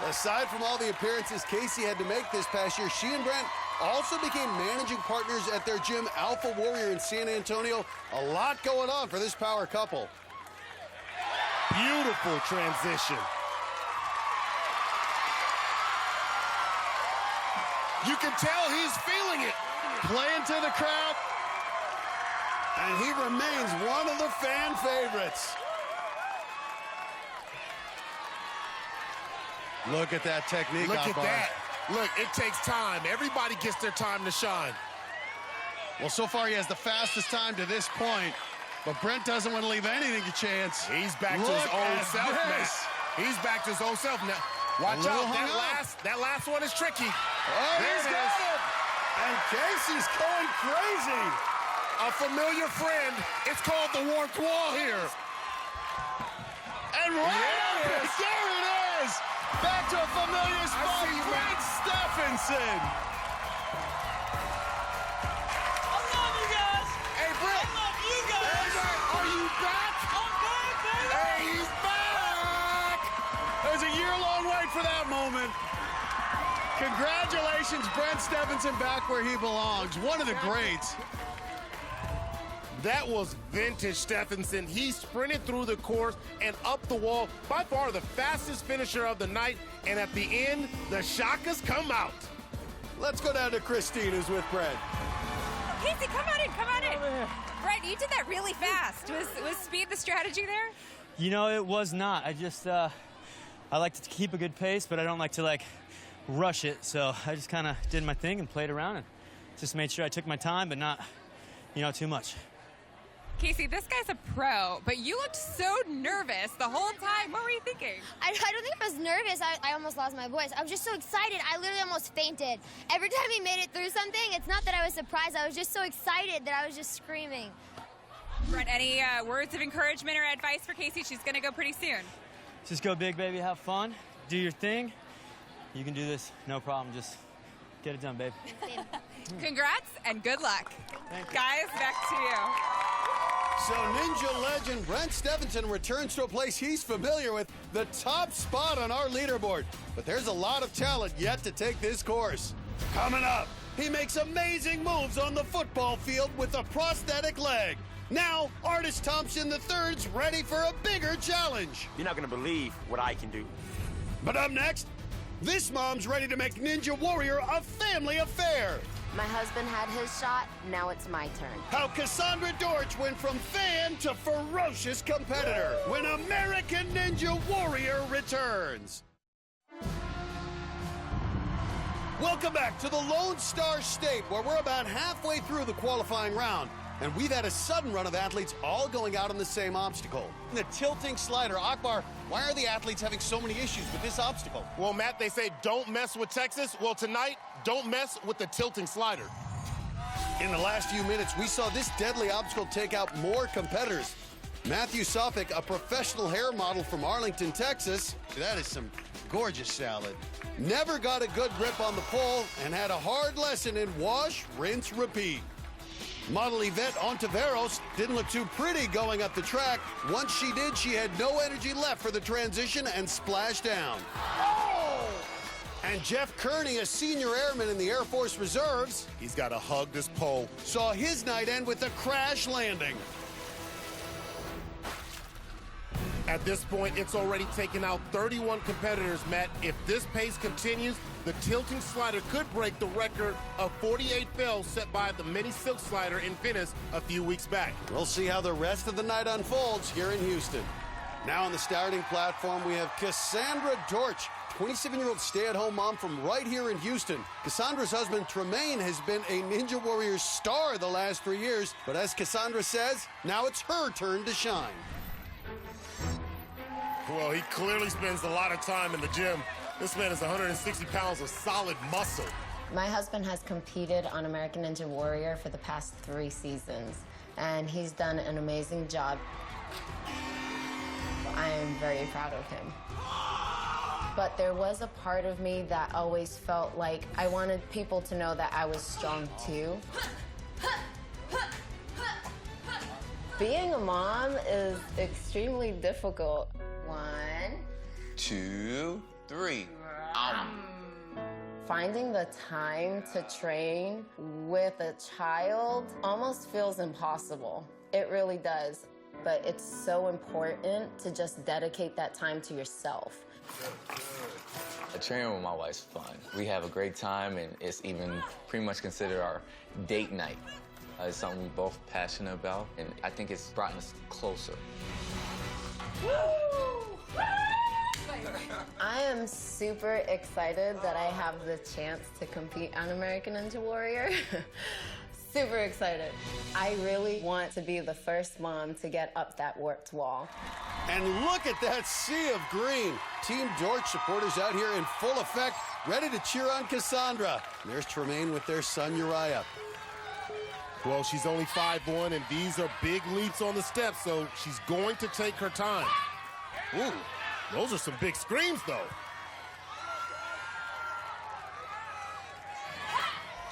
Aside from all the appearances Casey had to make this past year, she and Brent also became managing partners at their gym, Alpha Warrior in San Antonio. A lot going on for this power couple. Beautiful transition. You can tell he's feeling it. Playing to the crowd. And he remains one of the fan favorites. Look at that technique, Look Akbar. at that. Look, it takes time. Everybody gets their time to shine. Well, so far he has the fastest time to this point, but Brent doesn't want to leave anything to chance. He's back to his old self, Matt. He's back to his old self now. Watch out, that last one is tricky. Oh, he's got it. And Casey's going crazy. A familiar friend. It's called the Warped Wall here. And there it is. Back to a familiar spot. Brent Stephenson. I love you guys. Hey, Brent. I love you guys. Hey, are you back? I'm back, baby. Hey, he's back. There's a year-long wait for that moment. Congratulations, Brent Stephenson back where he belongs. One of the greats. That was vintage Stephenson. He sprinted through the course and up the wall. By far the fastest finisher of the night. And at the end, the Shakas come out. Let's go down to Kristine, who's with Brent. Casey, come on in, come on in. Brent, you did that really fast. Was speed the strategy there? You know, it was not. I just, I like to keep a good pace, but I don't like to, rush it. So I just kind of did my thing and played around and just made sure I took my time, but not, too much. Casey, this guy's a pro, but you looked so nervous the whole time. What were you thinking? I don't think I was nervous. I almost lost my voice. I was just so excited. I literally almost fainted. Every time he made it through something, it's not that I was surprised. I was just so excited that I was just screaming. Brent, any words of encouragement or advice for Casey? She's going to go pretty soon. Just go big, baby. Have fun. Do your thing. You can do this. No problem. Just get it done, babe. Congrats and good luck. Guys, back to you. So Ninja legend Brent Stephenson returns to a place he's familiar with, the top spot on our leaderboard. But there's a lot of talent yet to take this course. Coming up, he makes amazing moves on the football field with a prosthetic leg. Now, Artis Thompson III's ready for a bigger challenge. You're not going to believe what I can do. But up next, this mom's ready to make Ninja Warrior a family affair. My husband had his shot, now it's my turn. How Cassandra Dortch went from fan to ferocious competitor when American Ninja Warrior returns. Welcome back to the Lone Star State, where we're about halfway through the qualifying round. And we've had a sudden run of athletes all going out on the same obstacle. The tilting slider. Akbar, why are the athletes having so many issues with this obstacle? Well, Matt, they say don't mess with Texas. Well, tonight, don't mess with the tilting slider. In the last few minutes, we saw this deadly obstacle take out more competitors. Matthew Suffolk, a professional hair model from Arlington, Texas. That is some gorgeous salad. Never got a good grip on the pole and had a hard lesson in wash, rinse, repeat. Model Yvette Ontiveros didn't look too pretty going up the track. Once she did, she had no energy left for the transition and splashed down. Oh! And Jeff Kearney, a senior airman in the Air Force Reserves, he's got to hug this pole, saw his night end with a crash landing. At this point, it's already taken out 31 competitors, Matt. If this pace continues, the tilting slider could break the record of 48 fails set by the mini silk slider in Venice a few weeks back. We'll see how the rest of the night unfolds here in Houston. Now on the starting platform, we have Cassandra Dortch, 27-year-old stay-at-home mom from right here in Houston. Cassandra's husband, Tremaine, has been a Ninja Warrior star the last 3 years, but as Cassandra says, now it's her turn to shine. Well, he clearly spends a lot of time in the gym. This man is 160 pounds of solid muscle. My husband has competed on American Ninja Warrior for the past 3 seasons, and he's done an amazing job. I am very proud of him. But there was a part of me that always felt like I wanted people to know that I was strong too. Being a mom is extremely difficult. 1, 2, 3. Finding the time to train with a child almost feels impossible. It really does. But it's so important to just dedicate that time to yourself. Training with my wife's fun. We have a great time, and it's even pretty much considered our date night. It's something we're both passionate about, and I think it's brought us closer. I am super excited that I have the chance to compete on American Ninja Warrior. Super excited. I really want to be the first mom to get up that warped wall. And look at that sea of green. Team Dortch supporters out here in full effect, ready to cheer on Cassandra. And there's Tremaine with their son Uriah. Well, she's only 5'1", and these are big leaps on the steps, so she's going to take her time. Ooh, those are some big screams, though.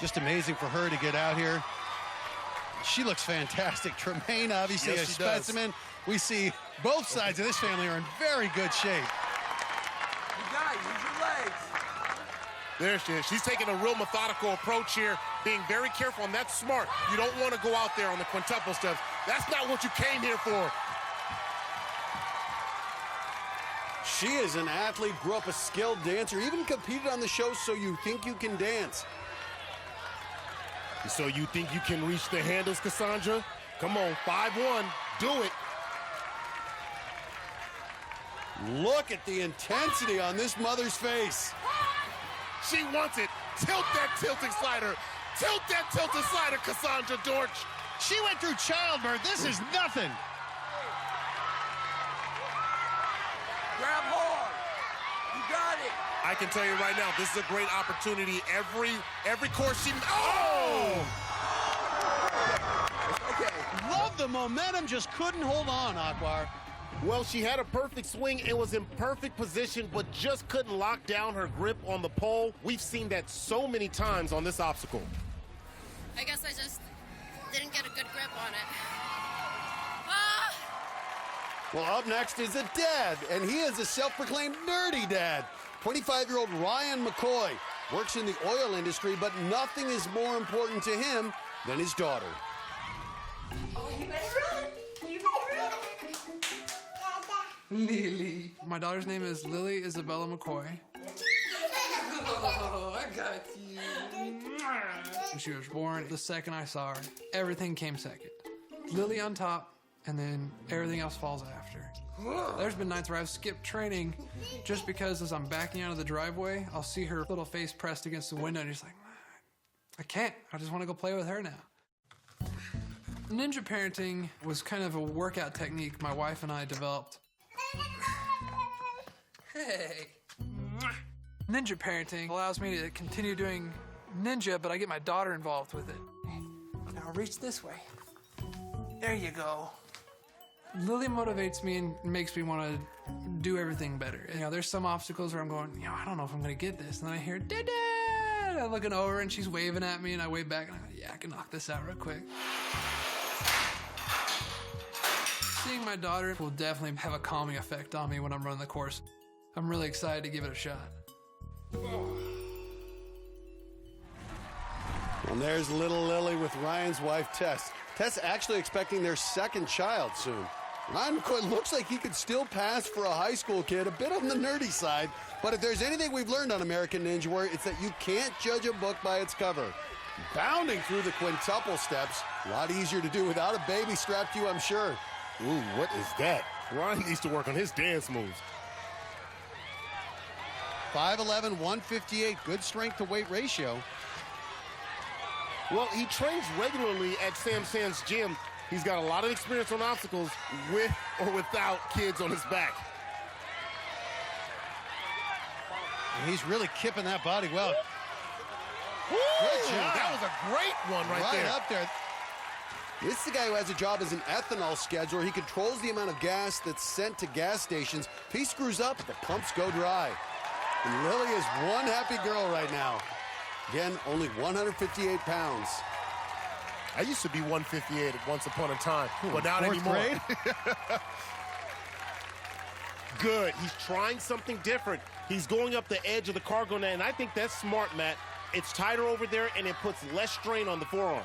Just amazing for her to get out here. She looks fantastic. Tremaine, obviously, yes, a specimen. We see both sides of this family are in very good shape. You got it. Use your legs. There she is. She's taking a real methodical approach here, being very careful, and that's smart. You don't want to go out there on the quintuple steps. That's not what you came here for. She is an athlete, grew up a skilled dancer, even competed on the show So You Think You Can Dance. So you think you can reach the handles, Cassandra? Come on, 5'1", do it. Look at the intensity on this mother's face. She wants it. Tilt that tilting slider. Tilt that tilting slider, Cassandra Dortch. She went through childbirth. This is nothing. Grab hard. You got it. I can tell you right now, this is a great opportunity. Every course she... Oh! Okay. Love the momentum, just couldn't hold on, Akbar. Well, she had a perfect swing and was in perfect position, but just couldn't lock down her grip on the pole. We've seen that so many times on this obstacle. I guess I just didn't get a good grip on it. Well, up next is a dad, and he is a self-proclaimed nerdy dad. 25-year-old Ryan McCoy works in the oil industry, but nothing is more important to him than his daughter. Oh, you better run. You better run. Lily. My daughter's name is Lily Isabella McCoy. Oh, I got you. When she was born, the second I saw her, everything came second. Lily on top, and then everything else falls after. There's been nights where I've skipped training just because as I'm backing out of the driveway, I'll see her little face pressed against the window and just like, I can't. I just want to go play with her now. Ninja parenting was kind of a workout technique my wife and I developed. Hey. Ninja parenting allows me to continue doing ninja, but I get my daughter involved with it. Now reach this way. There you go. Lily motivates me and makes me want to do everything better. You know, there's some obstacles where I'm going, I don't know if I'm going to get this. And then I hear, Dad! I'm looking over and she's waving at me and I wave back and I go, yeah, I can knock this out real quick. Seeing my daughter will definitely have a calming effect on me when I'm running the course. I'm really excited to give it a shot. And there's little Lily with Ryan's wife, Tess. Tess actually expecting their second child soon. Ryan McCoy looks like he could still pass for a high school kid, a bit on the nerdy side. But if there's anything we've learned on American Ninja Warrior, it's that you can't judge a book by its cover. Bounding through the quintuple steps, a lot easier to do without a baby strapped to you, I'm sure. Ooh, what is that? Ryan needs to work on his dance moves. 5'11", 158, good strength to weight ratio. Well, he trains regularly at Sam Sand's gym. He's got a lot of experience on obstacles with or without kids on his back. And he's really kipping that body well. Woo! Good job. That was a great one right there. Up there. This is the guy who has a job as an ethanol scheduler. He controls the amount of gas that's sent to gas stations. If he screws up, the pumps go dry. And Lily is one happy girl right now. Again, only 158 pounds. I used to be 158 at once upon a time, but not fourth anymore. grade? Good. He's trying something different. He's going up the edge of the cargo net, and I think that's smart, Matt. It's tighter over there, and it puts less strain on the forearms.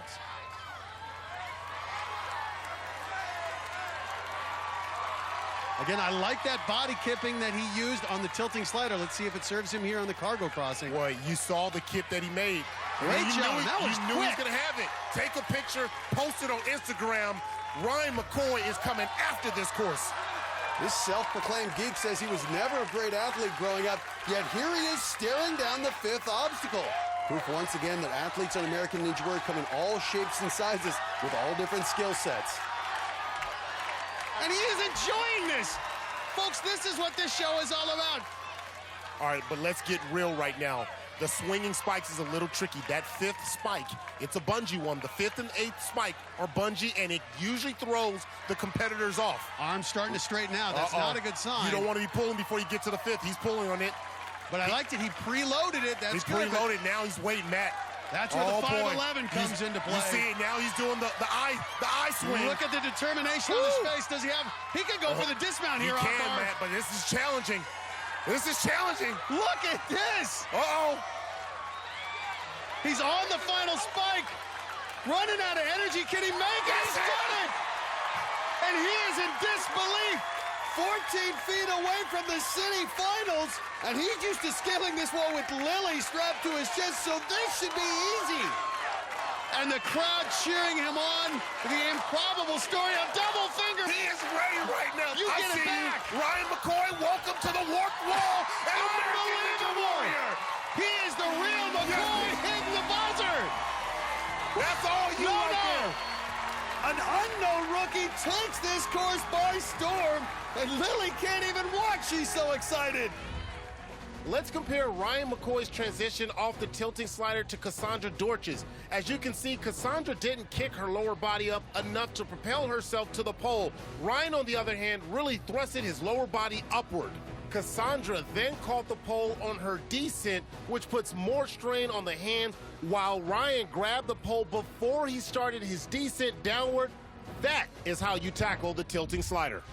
Again, I like that body kipping that he used on the tilting slider. Let's see if it serves him here on the cargo crossing. Boy, you saw the kip that he made. Great job. You knew he was going to have it. Take a picture, post it on Instagram. Ryan McCoy is coming after this course. This self-proclaimed geek says he was never a great athlete growing up, yet here he is staring down the fifth obstacle. Proof once again that athletes on American Ninja Warrior come in all shapes and sizes with all different skill sets. And he is enjoying this. Folks, this is what this show is all about. All right, but let's get real right now. The swinging spikes is a little tricky. That fifth spike, it's a bungee one. The fifth and eighth spike are bungee, and it usually throws the competitors off. Arms starting to straighten out. That's not a good sign. You don't want to be pulling before you get to the fifth. He's pulling on it. But I liked it. He preloaded it. That's good. He's preloaded. Now he's waiting, Matt. That's where the 5'11" comes into play. You see it now. He's doing the eye swing. Look at the determination on his face. Does he have? He can go for the dismount here. He can, Matt, but this is challenging. This is challenging. Look at this. Uh-oh. He's on the final spike. Running out of energy. Can he make it? He's done it. And he is in disbelief. 14 feet away from the city finals, and he's used to scaling this wall with Lily strapped to his chest, so this should be easy. And the crowd cheering him on. The improbable story of double finger. He is ready right now. You get it back. Ryan McCoy, welcome to the warped wall. And American Ninja Warrior. He is the real McCoy hitting the buzzer. That's all you there. An unknown rookie takes this course by storm, and Lily can't even watch. She's so excited. Let's compare Ryan McCoy's transition off the tilting slider to Cassandra Dortch's. As you can see, Cassandra didn't kick her lower body up enough to propel herself to the pole. Ryan, on the other hand, really thrusted his lower body upward. Cassandra then caught the pole on her descent, which puts more strain on the hands, while Ryan grabbed the pole before he started his descent downward. That is how you tackle the tilting slider.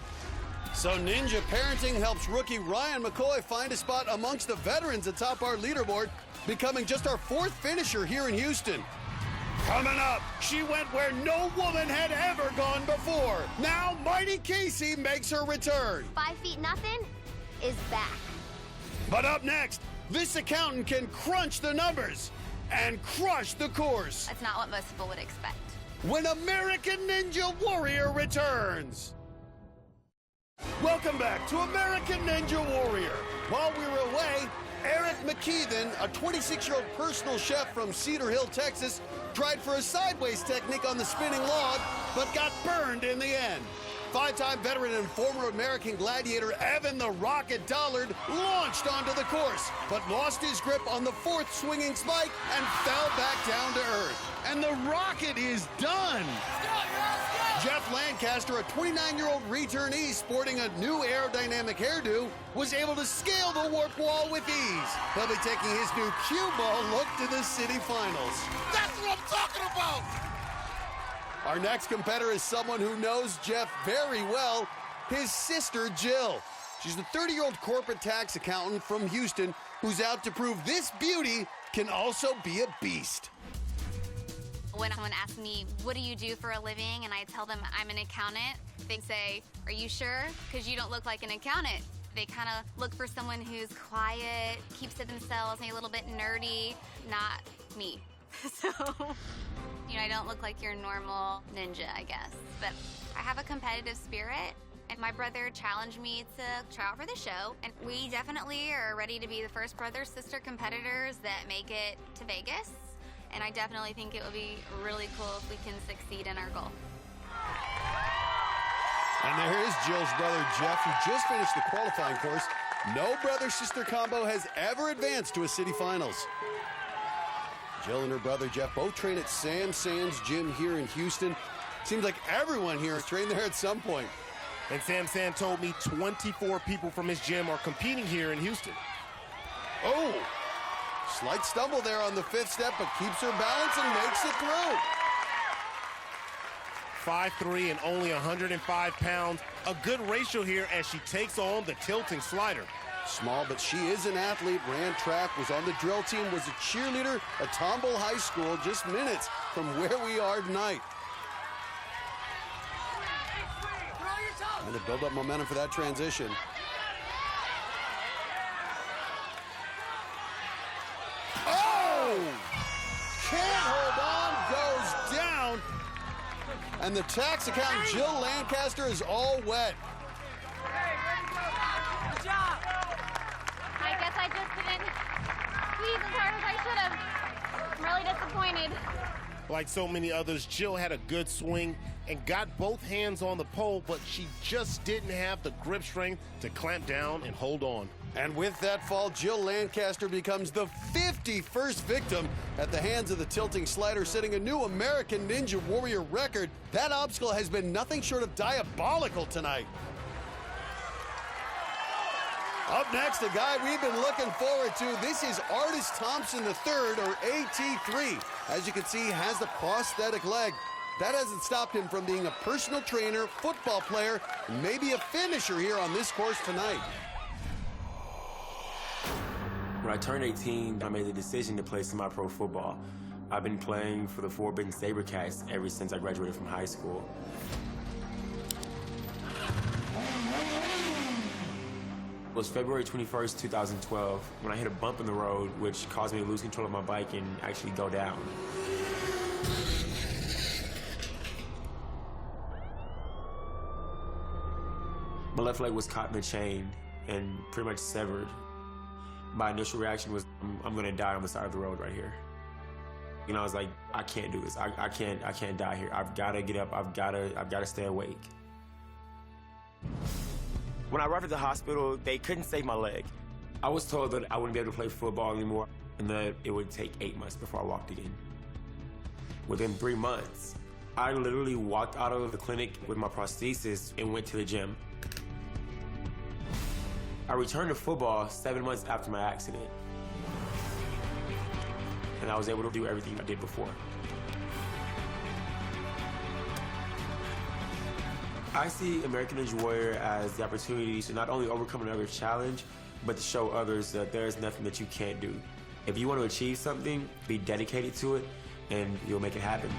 So Ninja Parenting helps rookie Ryan McCoy find a spot amongst the veterans atop our leaderboard, becoming just our fourth finisher here in Houston. Coming up, she went where no woman had ever gone before. Now Mighty Casey makes her return. 5 feet nothing is back. But up next, this accountant can crunch the numbers and crush the course That's not what most people would expect. when American Ninja Warrior returns. Welcome back to American Ninja Warrior. While we were away, Eric McKeithen, a 26-year-old personal chef from Cedar Hill, Texas, tried for a sideways technique on the spinning log, but got burned in the end. Five-time veteran and former American gladiator Evan the Rocket Dollard launched onto the course, but lost his grip on the fourth swinging spike and fell back down to earth. And the Rocket is done. Jeff Lancaster, a 29-year-old returnee sporting a new aerodynamic hairdo, was able to scale the warp wall with ease. He'll be taking his new cue ball look to the city finals. That's what I'm talking about. Our next competitor is someone who knows Jeff very well, his sister Jill. She's the 30-year-old corporate tax accountant from Houston who's out to prove this beauty can also be a beast. When someone asks me, what do you do for a living? And I tell them I'm an accountant, they say, are you sure? Because you don't look like an accountant. They kind of look for someone who's quiet, keeps to themselves, maybe a little bit nerdy. Not me. So, I don't look like your normal ninja, I guess. But I have a competitive spirit. And my brother challenged me to try out for the show. And we definitely are ready to be the first brother-sister competitors that make it to Vegas. And I definitely think it would be really cool if we can succeed in our goal. And there is Jill's brother, Geoff, who just finished the qualifying course. No brother-sister combo has ever advanced to a city finals. Jill and her brother, Geoff, both train at Sam Sand's gym here in Houston. Seems like everyone here has trained there at some point. And Sam Sand told me 24 people from his gym are competing here in Houston. Oh, slight stumble there on the fifth step, but keeps her balance and makes it through. 5'3" and only 105 pounds. A good ratio here as she takes on the tilting slider. Small, but she is an athlete, ran track, was on the drill team, was a cheerleader at Tomball High School, just minutes from where we are tonight. And to build up momentum for that transition. Oh! Can't hold on, goes down. And the tax accountant, Jill Lancaster, is all wet. Good job. I guess I just didn't squeeze as hard as I should have. I'm really disappointed. Like so many others, Jill had a good swing and got both hands on the pole, but she just didn't have the grip strength to clamp down and hold on. And with that fall, Jill Lancaster becomes the 51st victim at the hands of the tilting slider, setting a new American Ninja Warrior record. That obstacle has been nothing short of diabolical tonight. Up next, a guy we've been looking forward to. This is Artis Thompson III, or AT3. As you can see, has the prosthetic leg. That hasn't stopped him from being a personal trainer, football player, and maybe a finisher here on this course tonight. When I turned 18, I made the decision to play semi-pro football. I've been playing for the Fort Britten Sabercats ever since I graduated from high school. It was February 21st, 2012, when I hit a bump in the road, which caused me to lose control of my bike and actually go down. My left leg was caught in a chain and pretty much severed. My initial reaction was, I'm gonna die on the side of the road right here. I was like, I can't do this. I can't die here. I've gotta get up. I've gotta stay awake. When I arrived at the hospital, they couldn't save my leg. I was told that I wouldn't be able to play football anymore and that it would take 8 months before I walked again. Within 3 months, I literally walked out of the clinic with my prosthesis and went to the gym. I returned to football 7 months after my accident. And I was able to do everything I did before. I see American Ninja Warrior as the opportunity to not only overcome another challenge, but to show others that there's nothing that you can't do. If you want to achieve something, be dedicated to it, and you'll make it happen.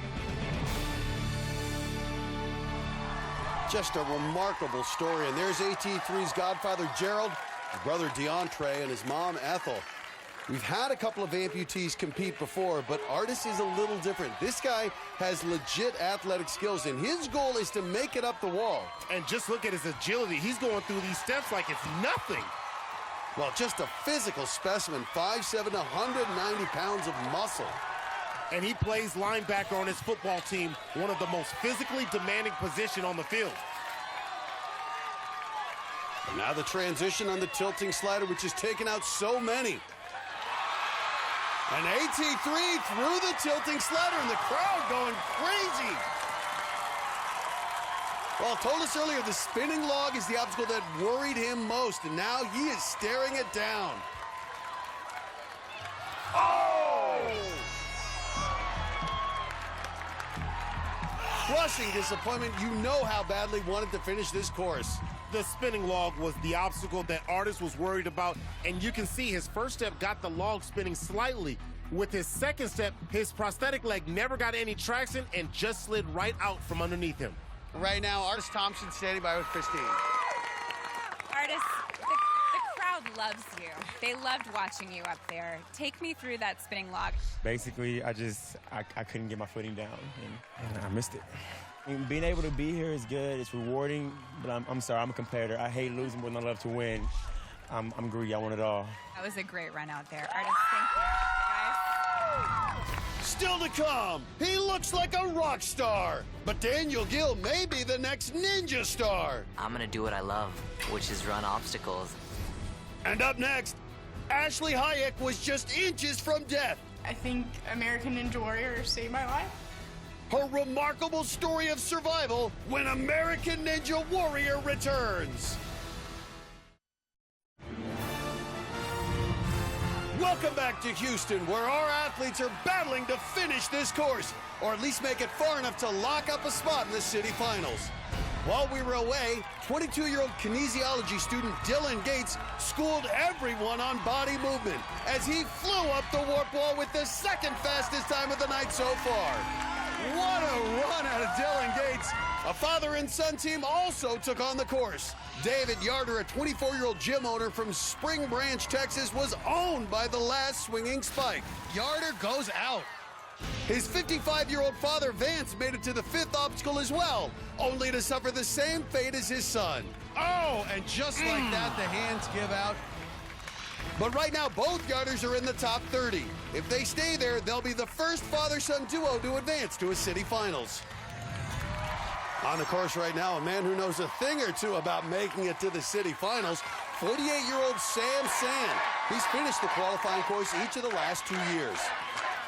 Just a remarkable story. And there's AT3's godfather, Gerald, his brother, DeAndre, and his mom, Ethel. We've had a couple of amputees compete before, but Artis is a little different. This guy has legit athletic skills, and his goal is to make it up the wall. And just look at his agility. He's going through these steps like it's nothing. Well, just a physical specimen, 5'7", 190 pounds of muscle. And he plays linebacker on his football team, one of the most physically demanding position on the field. And now the transition on the tilting slider, which has taken out so many. And AT3 through the tilting slider, and the crowd going crazy. Well, told us earlier, the spinning log is the obstacle that worried him most, and now he is staring it down. Oh! Crushing disappointment. You know how badly wanted to finish this course. The spinning log was the obstacle that Artis was worried about, and you can see his first step got the log spinning slightly. With his second step, his prosthetic leg never got any traction and just slid right out from underneath him. Right now, Artis Thompson standing by with Kristine. Artis, the crowd loves you. They loved watching you up there. Take me through that spinning log. Basically, I couldn't get my footing down, and I missed it. Being able to be here is good. It's rewarding, but I'm sorry, I'm a competitor. I hate losing more than I love to win. I'm greedy. I want it all. That was a great run out there. Artis, thank you. Guys. Still to come, he looks like a rock star. But Daniel Gill may be the next ninja star. I'm gonna do what I love, which is run obstacles. And up next, Ashley Hayek was just inches from death. I think American Ninja Warrior saved my life. Her remarkable story of survival when American Ninja Warrior returns. Welcome back to Houston, where our athletes are battling to finish this course, or at least make it far enough to lock up a spot in the city finals. While we were away, 22-year-old kinesiology student Dylan Gates schooled everyone on body movement as he flew up the warp wall with the second fastest time of the night so far. What a run out of Dylan Gates. A father and son team also took on the course. David Yarder, a 24-year-old gym owner from Spring Branch, Texas, was owned by the last swinging spike. Yarder goes out. His 55-year-old father, Vance, made it to the fifth obstacle as well, only to suffer the same fate as his son. Oh, and just like that, the hands give out. But right now, both Yarders are in the top 30. If they stay there, they'll be the first father-son duo to advance to a city finals. On the course right now, a man who knows a thing or two about making it to the city finals, 48-year-old Sam Sand. He's finished the qualifying course each of the last 2 years.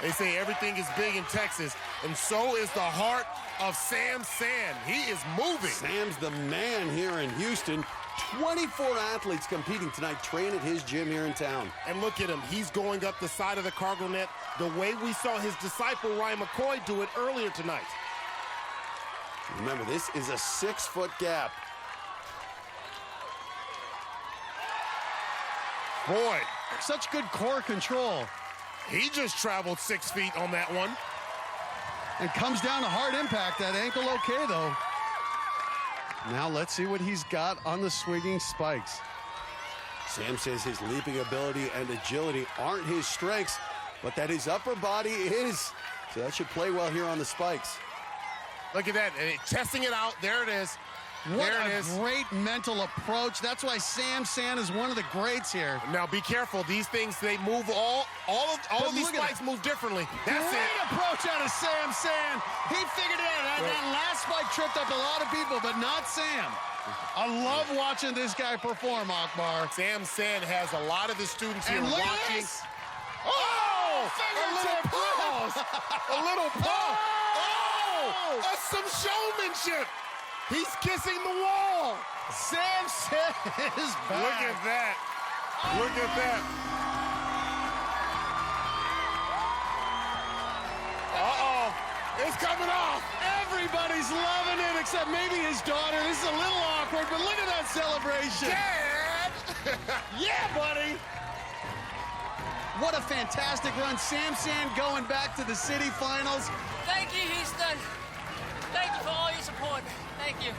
They say everything is big in Texas, and so is the heart of Sam Sand. He is moving. Sam's the man here in Houston. 24 athletes competing tonight train at his gym here in town. And look at him. He's going up the side of the cargo net the way we saw his disciple Ryan McCoy do it earlier tonight. Remember, this is a 6-foot gap. Boy, such good core control. He just traveled 6 feet on that one. And comes down to hard impact. That ankle okay, though. Now let's see what he's got on the swinging spikes. Sam says his leaping ability and agility aren't his strengths, but that his upper body is. So that should play well here on the spikes. Look at that, testing it out. There it is. What a great mental approach. That's why Sam Sand is one of the greats here. Now be careful. These things, they move all of these spikes move differently. That's great it. Approach out of Sam Sand. He figured it out. That last spike tripped up a lot of people, but not Sam. I love watching this guy perform, Akbar. Sam Sand has a lot of his students here look watching. At this. Oh! A little pause. A little pause. Oh! That's some showmanship. He's kissing the wall. Sam Sand is back. Look at that. Look at that. Uh-oh. It's coming off. Everybody's loving it except maybe his daughter. This is a little awkward, but look at that celebration. Dad! Yeah, buddy. What a fantastic run. Sam Sand going back to the city finals. Thank you, Houston. Thank you for all your support. Thank you.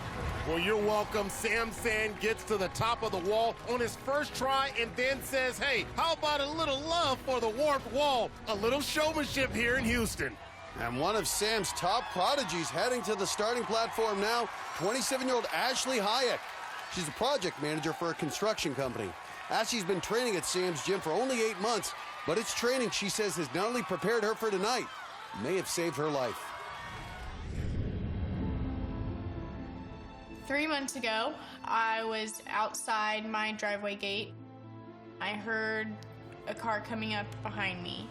Well, you're welcome. Sam Sand gets to the top of the wall on his first try and then says, hey, how about a little love for the warped wall? A little showmanship here in Houston. And one of Sam's top prodigies heading to the starting platform now, 27-year-old Ashley Hayek. She's a project manager for a construction company. Ashley's been training at Sam's gym for only 8 months, but it's training, she says, has not only prepared her for tonight, may have saved her life. 3 months ago, I was outside my driveway gate. I heard a car coming up behind me.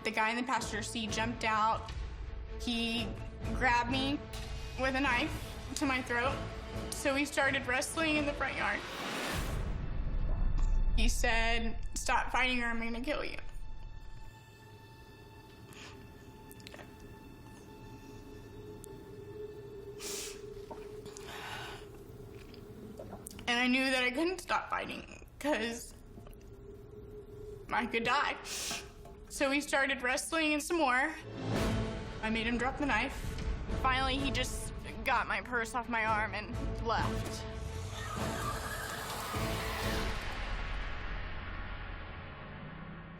The guy in the passenger seat jumped out. He grabbed me with a knife to my throat. So we started wrestling in the front yard. He said, "Stop fighting or I'm gonna kill you." And I knew that I couldn't stop fighting because I could die. So we started wrestling and some more. I made him drop the knife. Finally, he just got my purse off my arm and left.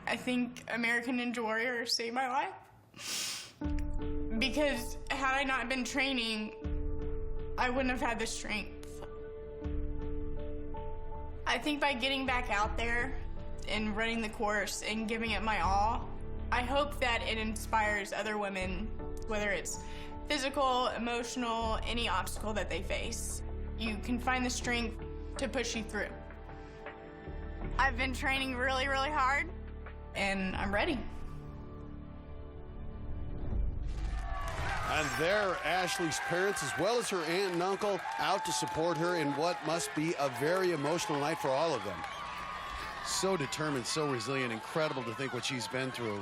I think American Ninja Warrior saved my life. Because had I not been training, I wouldn't have had the strength. I think by getting back out there and running the course and giving it my all, I hope that it inspires other women, whether it's physical, emotional, any obstacle that they face. You can find the strength to push you through. I've been training really, really hard, and I'm ready. And there, Ashley's parents, as well as her aunt and uncle, out to support her in what must be a very emotional night for all of them. So determined, so resilient, incredible to think what she's been through.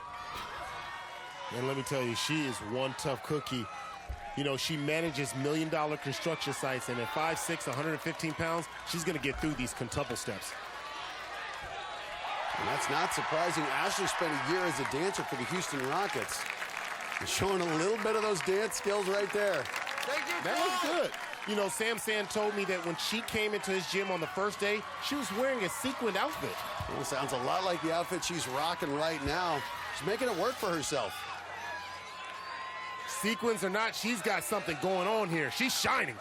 And let me tell you, she is one tough cookie. You know, she manages million-dollar construction sites, and at 5'6", 115 pounds, she's going to get through these quintuple steps. And that's not surprising. Ashley spent a year as a dancer for the Houston Rockets. And showing a little bit of those dance skills right there. That looks good. You know, Sam Sand told me that when she came into his gym on the first day, she was wearing a sequined outfit. Well, sounds a lot like the outfit she's rocking right now. She's making it work for herself. Sequins or not, she's got something going on here. She's shining.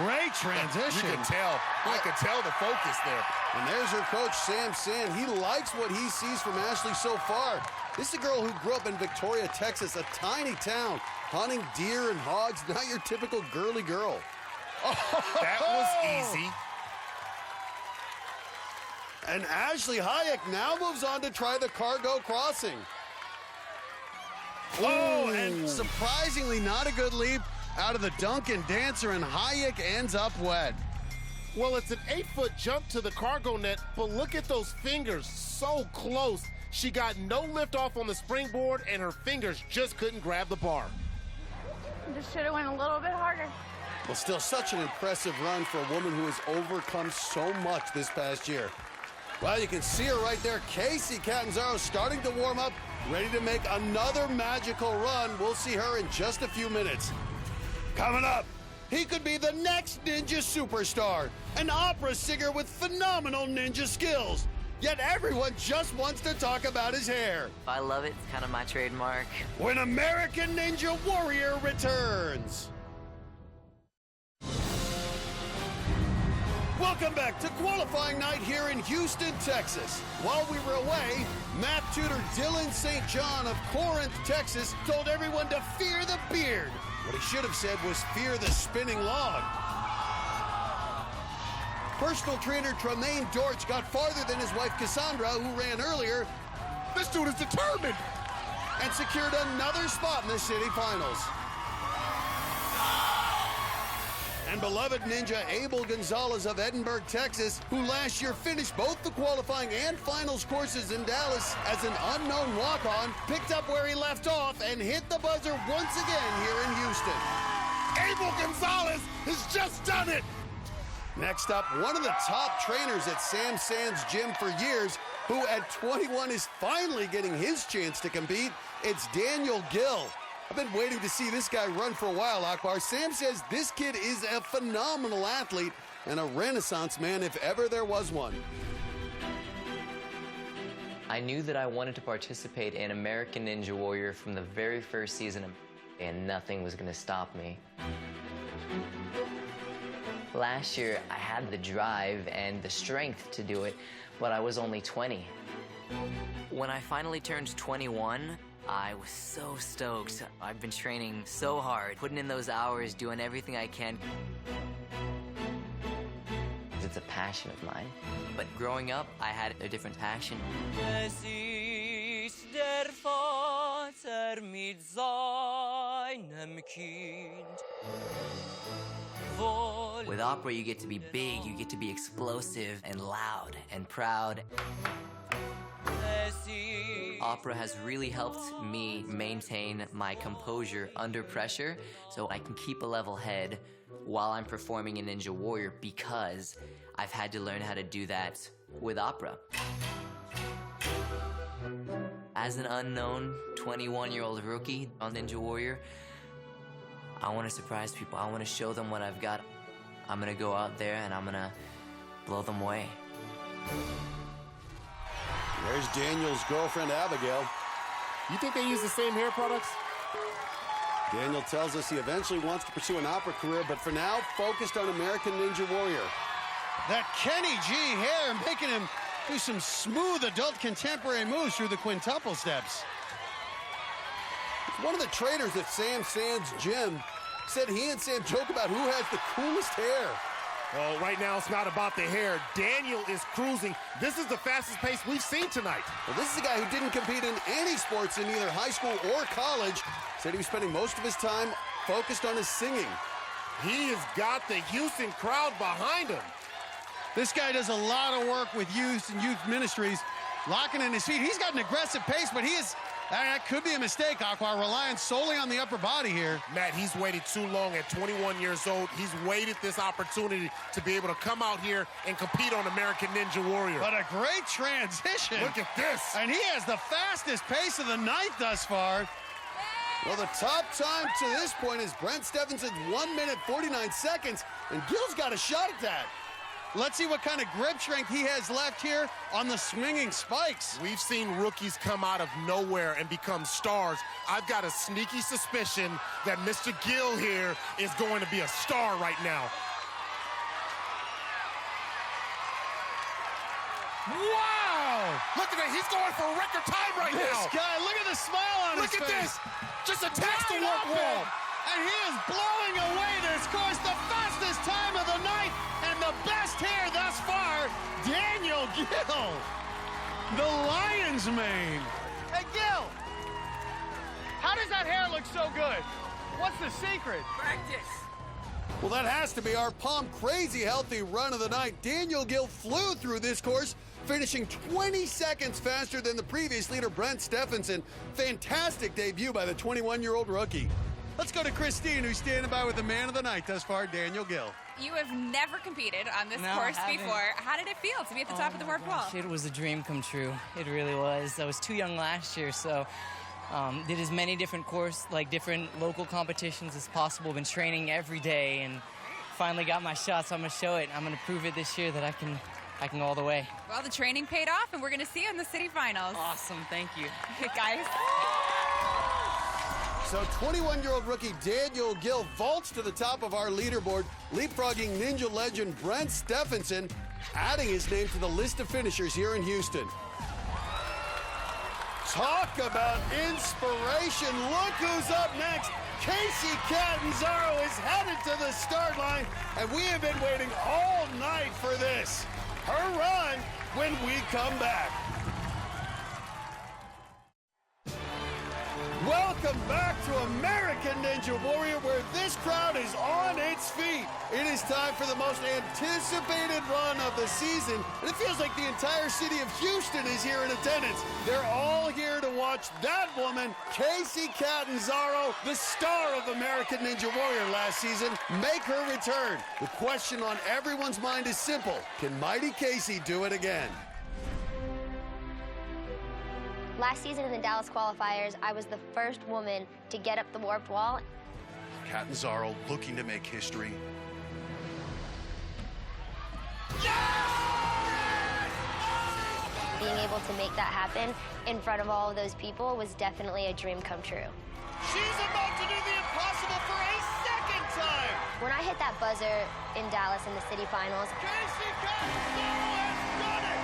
Great transition. You can tell. I could tell the focus there. And there's her coach, Sam Sand. He likes what he sees from Ashley so far. This is a girl who grew up in Victoria, Texas, a tiny town, hunting deer and hogs, not your typical girly girl. That was easy. And Ashley Hayek now moves on to try the cargo crossing. Oh, and surprisingly not a good leap out of the Duncan dancer, and Hayek ends up wet. Well, it's an 8-foot jump to the cargo net, but look at those fingers, so close. She got no lift off on the springboard, and her fingers just couldn't grab the bar. Just should have went a little bit harder. Well, still such an impressive run for a woman who has overcome so much this past year. Well, you can see her right there. Casey Catanzaro starting to warm up, ready to make another magical run. We'll see her in just a few minutes. Coming up, he could be the next ninja superstar, an opera singer with phenomenal ninja skills. Yet everyone just wants to talk about his hair. I love it. It's kind of my trademark. When American Ninja Warrior returns. Welcome back to qualifying night here in Houston, Texas. While we were away, math tutor Dylan St. John of Corinth, Texas, told everyone to fear the beard. What he should have said was fear the spinning log. Personal trainer Tremaine Dortch got farther than his wife Cassandra, who ran earlier. This dude is determined. And secured another spot in the city finals. And beloved ninja Abel Gonzalez of Edinburgh, Texas, who last year finished both the qualifying and finals courses in Dallas as an unknown walk-on, picked up where he left off and hit the buzzer once again here in Houston. Abel Gonzalez has just done it! Next up, one of the top trainers at Sam Sand's gym for years, who at 21 is finally getting his chance to compete. It's Daniel Gill. I've been waiting to see this guy run for a while, Akbar. Sam says this kid is a phenomenal athlete and a renaissance man if ever there was one. I knew that I wanted to participate in American Ninja Warrior from the very first season, and nothing was going to stop me. Last year, I had the drive and the strength to do it, but I was only 20. When I finally turned 21, I was so stoked. I've been training so hard, putting in those hours, doing everything I can. It's a passion of mine. But growing up, I had a different passion. With opera, you get to be big, you get to be explosive and loud and proud. Opera has really helped me maintain my composure under pressure so I can keep a level head while I'm performing in Ninja Warrior because I've had to learn how to do that with opera. As an unknown 21-year-old rookie on Ninja Warrior, I want to surprise people. I want to show them what I've got. I'm going to go out there and I'm going to blow them away. There's Daniel's girlfriend, Abigail. You think they use the same hair products? Daniel tells us he eventually wants to pursue an opera career, but for now, focused on American Ninja Warrior. That Kenny G hair making him do some smooth adult contemporary moves through the quintuple steps. One of the trainers at Sam Sand's gym said he and Sam joke about who has the coolest hair. Well, right now it's not about the hair. Daniel is cruising. This is the fastest pace we've seen tonight. Well, this is a guy who didn't compete in any sports in either high school or college. Said he was spending most of his time focused on his singing. He has got the Houston crowd behind him. This guy does a lot of work with youth and youth ministries, locking in his feet. He's got an aggressive pace, but he is, that could be a mistake, Akbar, relying solely on the upper body here. Matt, he's waited too long at 21 years old. He's waited this opportunity to be able to come out here and compete on American Ninja Warrior. But a great transition. Look at this. And he has the fastest pace of the night thus far. Well, the top time to this point is Brent Steffenson's 1 minute 49 seconds, and Gil's got a shot at that. Let's see what kind of grip strength he has left here on the swinging spikes. We've seen rookies come out of nowhere and become stars. I've got a sneaky suspicion that Mr. Gil here is going to be a star right now. Wow! Look at that. He's going for a record time right now. This guy, look at the smile on his face. Look at this. Just attached to warp wall. And he is blowing away this course, the fastest time of the night, and the best hair thus far, Daniel Gil, the lion's mane. Hey, Gil, how does that hair look so good? What's the secret? Practice. Well, that has to be our Palm Crazy Healthy run of the night. Daniel Gil flew through this course, finishing 20 seconds faster than the previous leader, Brent Steffenson. Fantastic debut by the 21-year-old rookie. Let's go to Kristine, who's standing by with the man of the night thus far, Daniel Gil. You have never competed on this course before. How did it feel to be at the top of the warp wall? It was a dream come true. It really was. I was too young last year, so did as many different different local competitions as possible. Been training every day, and finally got my shot. So I'm gonna show it. I'm gonna prove it this year that I can go all the way. Well, the training paid off, and we're gonna see you in the city finals. Awesome, thank you, guys. So 21-year-old rookie Daniel Gil vaults to the top of our leaderboard, leapfrogging Ninja legend Brent Steffenson, adding his name to the list of finishers here in Houston. Talk about inspiration. Look who's up next. Casey Catanzaro is headed to the start line, and we have been waiting all night for this. Her run when we come back. Welcome back to American Ninja Warrior, where this crowd is on its feet. It is time for the most anticipated run of the season, and it feels like the entire city of Houston is here in attendance. They're all here to watch that woman, Casey Catanzaro, the star of American Ninja Warrior last season, make her return. The question on everyone's mind is simple. Can Mighty Casey do it again? Last season in the Dallas Qualifiers, I was the first woman to get up the warped wall. Catanzaro looking to make history. Being able to make that happen in front of all of those people was definitely a dream come true. She's about to do the impossible for a second time. When I hit that buzzer in Dallas in the city finals, Casey Catanzaro has done it.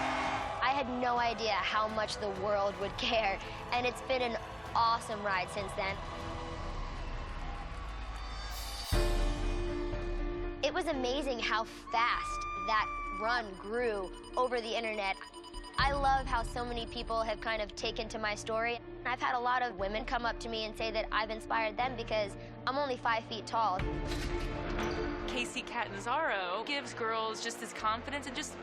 I had no idea how much the world would care, and it's been an awesome ride since then. It was amazing how fast that run grew over the internet. I love how so many people have kind of taken to my story. I've had a lot of women come up to me and say that I've inspired them because I'm only 5 feet tall. Casey Catanzaro gives girls just this confidence and just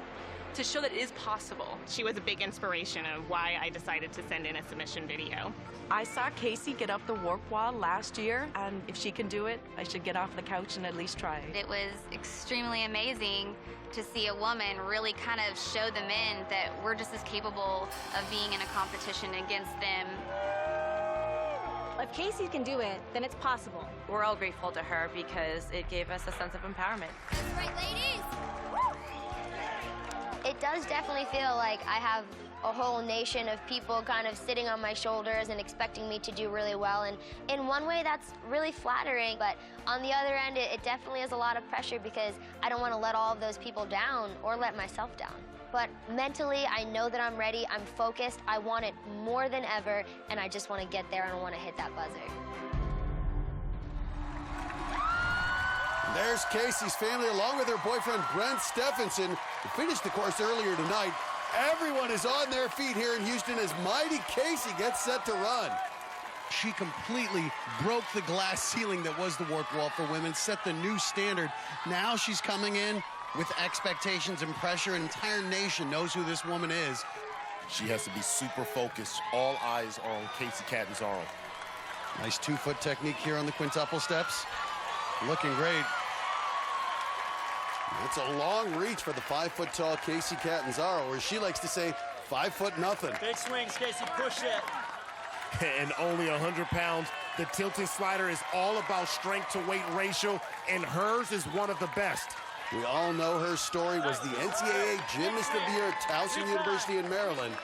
to show that it is possible. She was a big inspiration of why I decided to send in a submission video. I saw Casey get up the warp wall last year, and if she can do it, I should get off the couch and at least try. It was extremely amazing to see a woman really kind of show the men that we're just as capable of being in a competition against them. If Casey can do it, then it's possible. We're all grateful to her because it gave us a sense of empowerment. That's right, ladies! It does definitely feel like I have a whole nation of people kind of sitting on my shoulders and expecting me to do really well. And in one way, that's really flattering. But on the other end, it definitely is a lot of pressure because I don't want to let all of those people down or let myself down. But mentally, I know that I'm ready, I'm focused, I want it more than ever, and I just want to get there and I want to hit that buzzer. There's Casey's family along with her boyfriend Brent Stephenson, who finished the course earlier tonight. Everyone is on their feet here in Houston as Mighty Casey gets set to run. She completely broke the glass ceiling that was the warp wall for women, set the new standard. Now she's coming in with expectations and pressure. An entire nation knows who this woman is. She has to be super focused. All eyes are on Casey Catanzaro. Nice 2-foot technique here on the quintuple steps. Looking great. It's a long reach for the 5-foot-tall Casey Catanzaro, or she likes to say, 5 foot nothing. Big swings, Casey, push it. And only 100 pounds. The tilting slider is all about strength to weight ratio, and hers is one of the best. We all know her story was the NCAA Gymnast of the Year at Towson University in Maryland.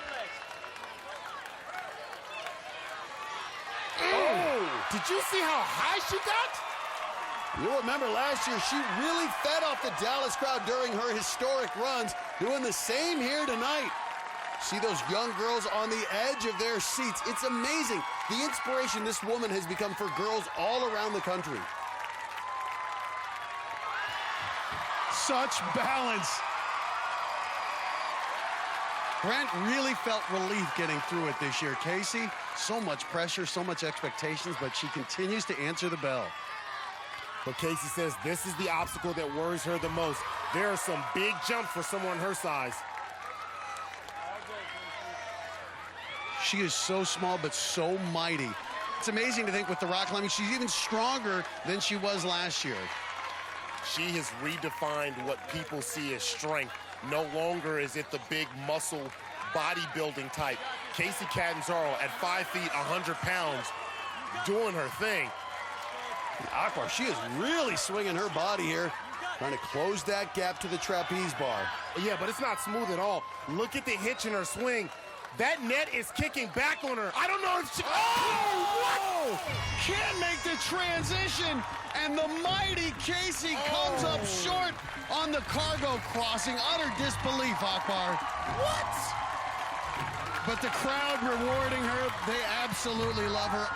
Oh! Did you see how high she got? You'll remember last year, she really fed off the Dallas crowd during her historic runs, doing the same here tonight. See those young girls on the edge of their seats. It's amazing the inspiration this woman has become for girls all around the country. Such balance. Brent really felt relief getting through it this year. Casey, so much pressure, so much expectations, but she continues to answer the bell. But Casey says this is the obstacle that worries her the most. There are some big jumps for someone her size. She is so small, but so mighty. It's amazing to think with the rock climbing, she's even stronger than she was last year. She has redefined what people see as strength. No longer is it the big muscle bodybuilding type. Casey Catanzaro at 5 feet, 100 pounds, doing her thing. Akbar, she is really swinging her body here, trying to close that gap to the trapeze bar. Yeah, but it's not smooth at all. Look at the hitch in her swing. That net is kicking back on her. I don't know if she... Oh, what? Can't make the transition, and the mighty Casey comes up short on the cargo crossing. Utter disbelief, Akbar. What? But the crowd rewarding her. They absolutely love her.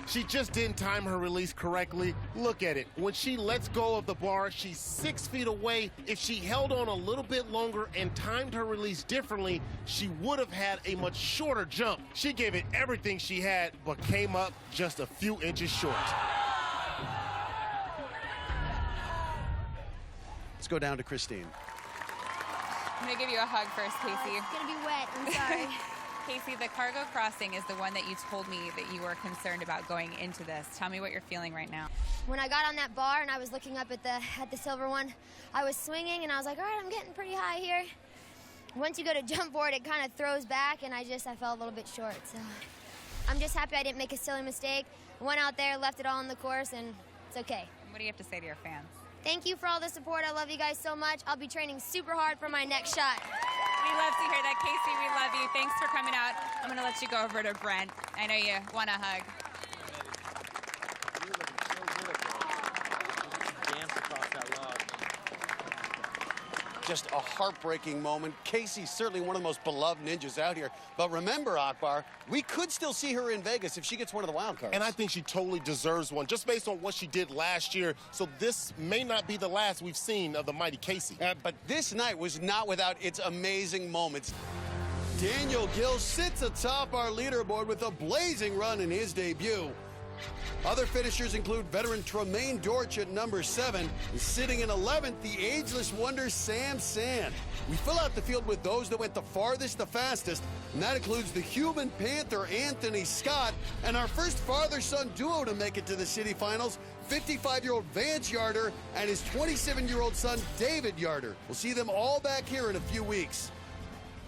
She just didn't time her release correctly. Look at it. When she lets go of the bar, she's 6 feet away. If she held on a little bit longer and timed her release differently, she would have had a much shorter jump. She gave it everything she had, but came up just a few inches short. Let's go down to Kristine. I'm going to give you a hug first, Casey. It's going to be wet. I'm sorry. Casey, the cargo crossing is the one that you told me that you were concerned about going into this. Tell me what you're feeling right now. When I got on that bar and I was looking up at the silver one, I was swinging and I was like, all right, I'm getting pretty high here. Once you go to jump board, it kind of throws back and I fell a little bit short. So I'm just happy I didn't make a silly mistake. Went out there, left it all on the course, and it's okay. What do you have to say to your fans? Thank you for all the support. I love you guys so much. I'll be training super hard for my next shot. We love to hear that, Casey. We love you. Thanks for coming out. I'm going to let you go over to Brent. I know you want a hug. Just a heartbreaking moment. Casey's certainly one of the most beloved ninjas out here. But remember, Akbar, we could still see her in Vegas if she gets one of the wild cards. And I think she totally deserves one, just based on what she did last year. So this may not be the last we've seen of the mighty Casey. But this night was not without its amazing moments. Daniel Gill sits atop our leaderboard with a blazing run in his debut. Other finishers include veteran Tremaine Dortch at number 7, and sitting in 11th, the ageless wonder Sam Sand. We fill out the field with those that went the farthest, the fastest, and that includes the human panther Anthony Scott, and our first father-son duo to make it to the city finals, 55-year-old Vance Yarder and his 27-year-old son David Yarder. We'll see them all back here in a few weeks.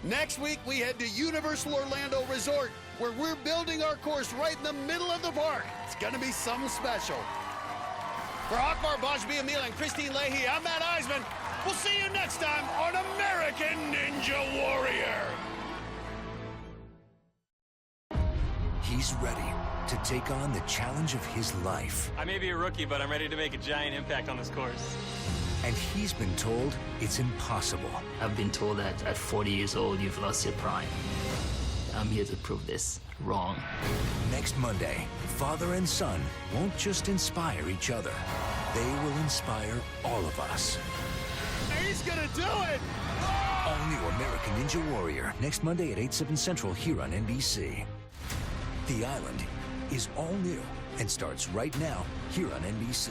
Next week, we head to Universal Orlando Resort, where we're building our course right in the middle of the park. It's gonna be something special. For Akbar, Gbaja-Biamila, and Kristine Leahy, I'm Matt Iseman. We'll see you next time on American Ninja Warrior. He's ready to take on the challenge of his life. I may be a rookie, but I'm ready to make a giant impact on this course. And he's been told it's impossible. I've been told that at 40 years old, you've lost your prime. I'm here to prove this wrong. Next Monday, father and son won't just inspire each other. They will inspire all of us. He's gonna do it! All new American Ninja Warrior, next Monday at 8, 7 Central here on NBC. The Island is all new and starts right now here on NBC.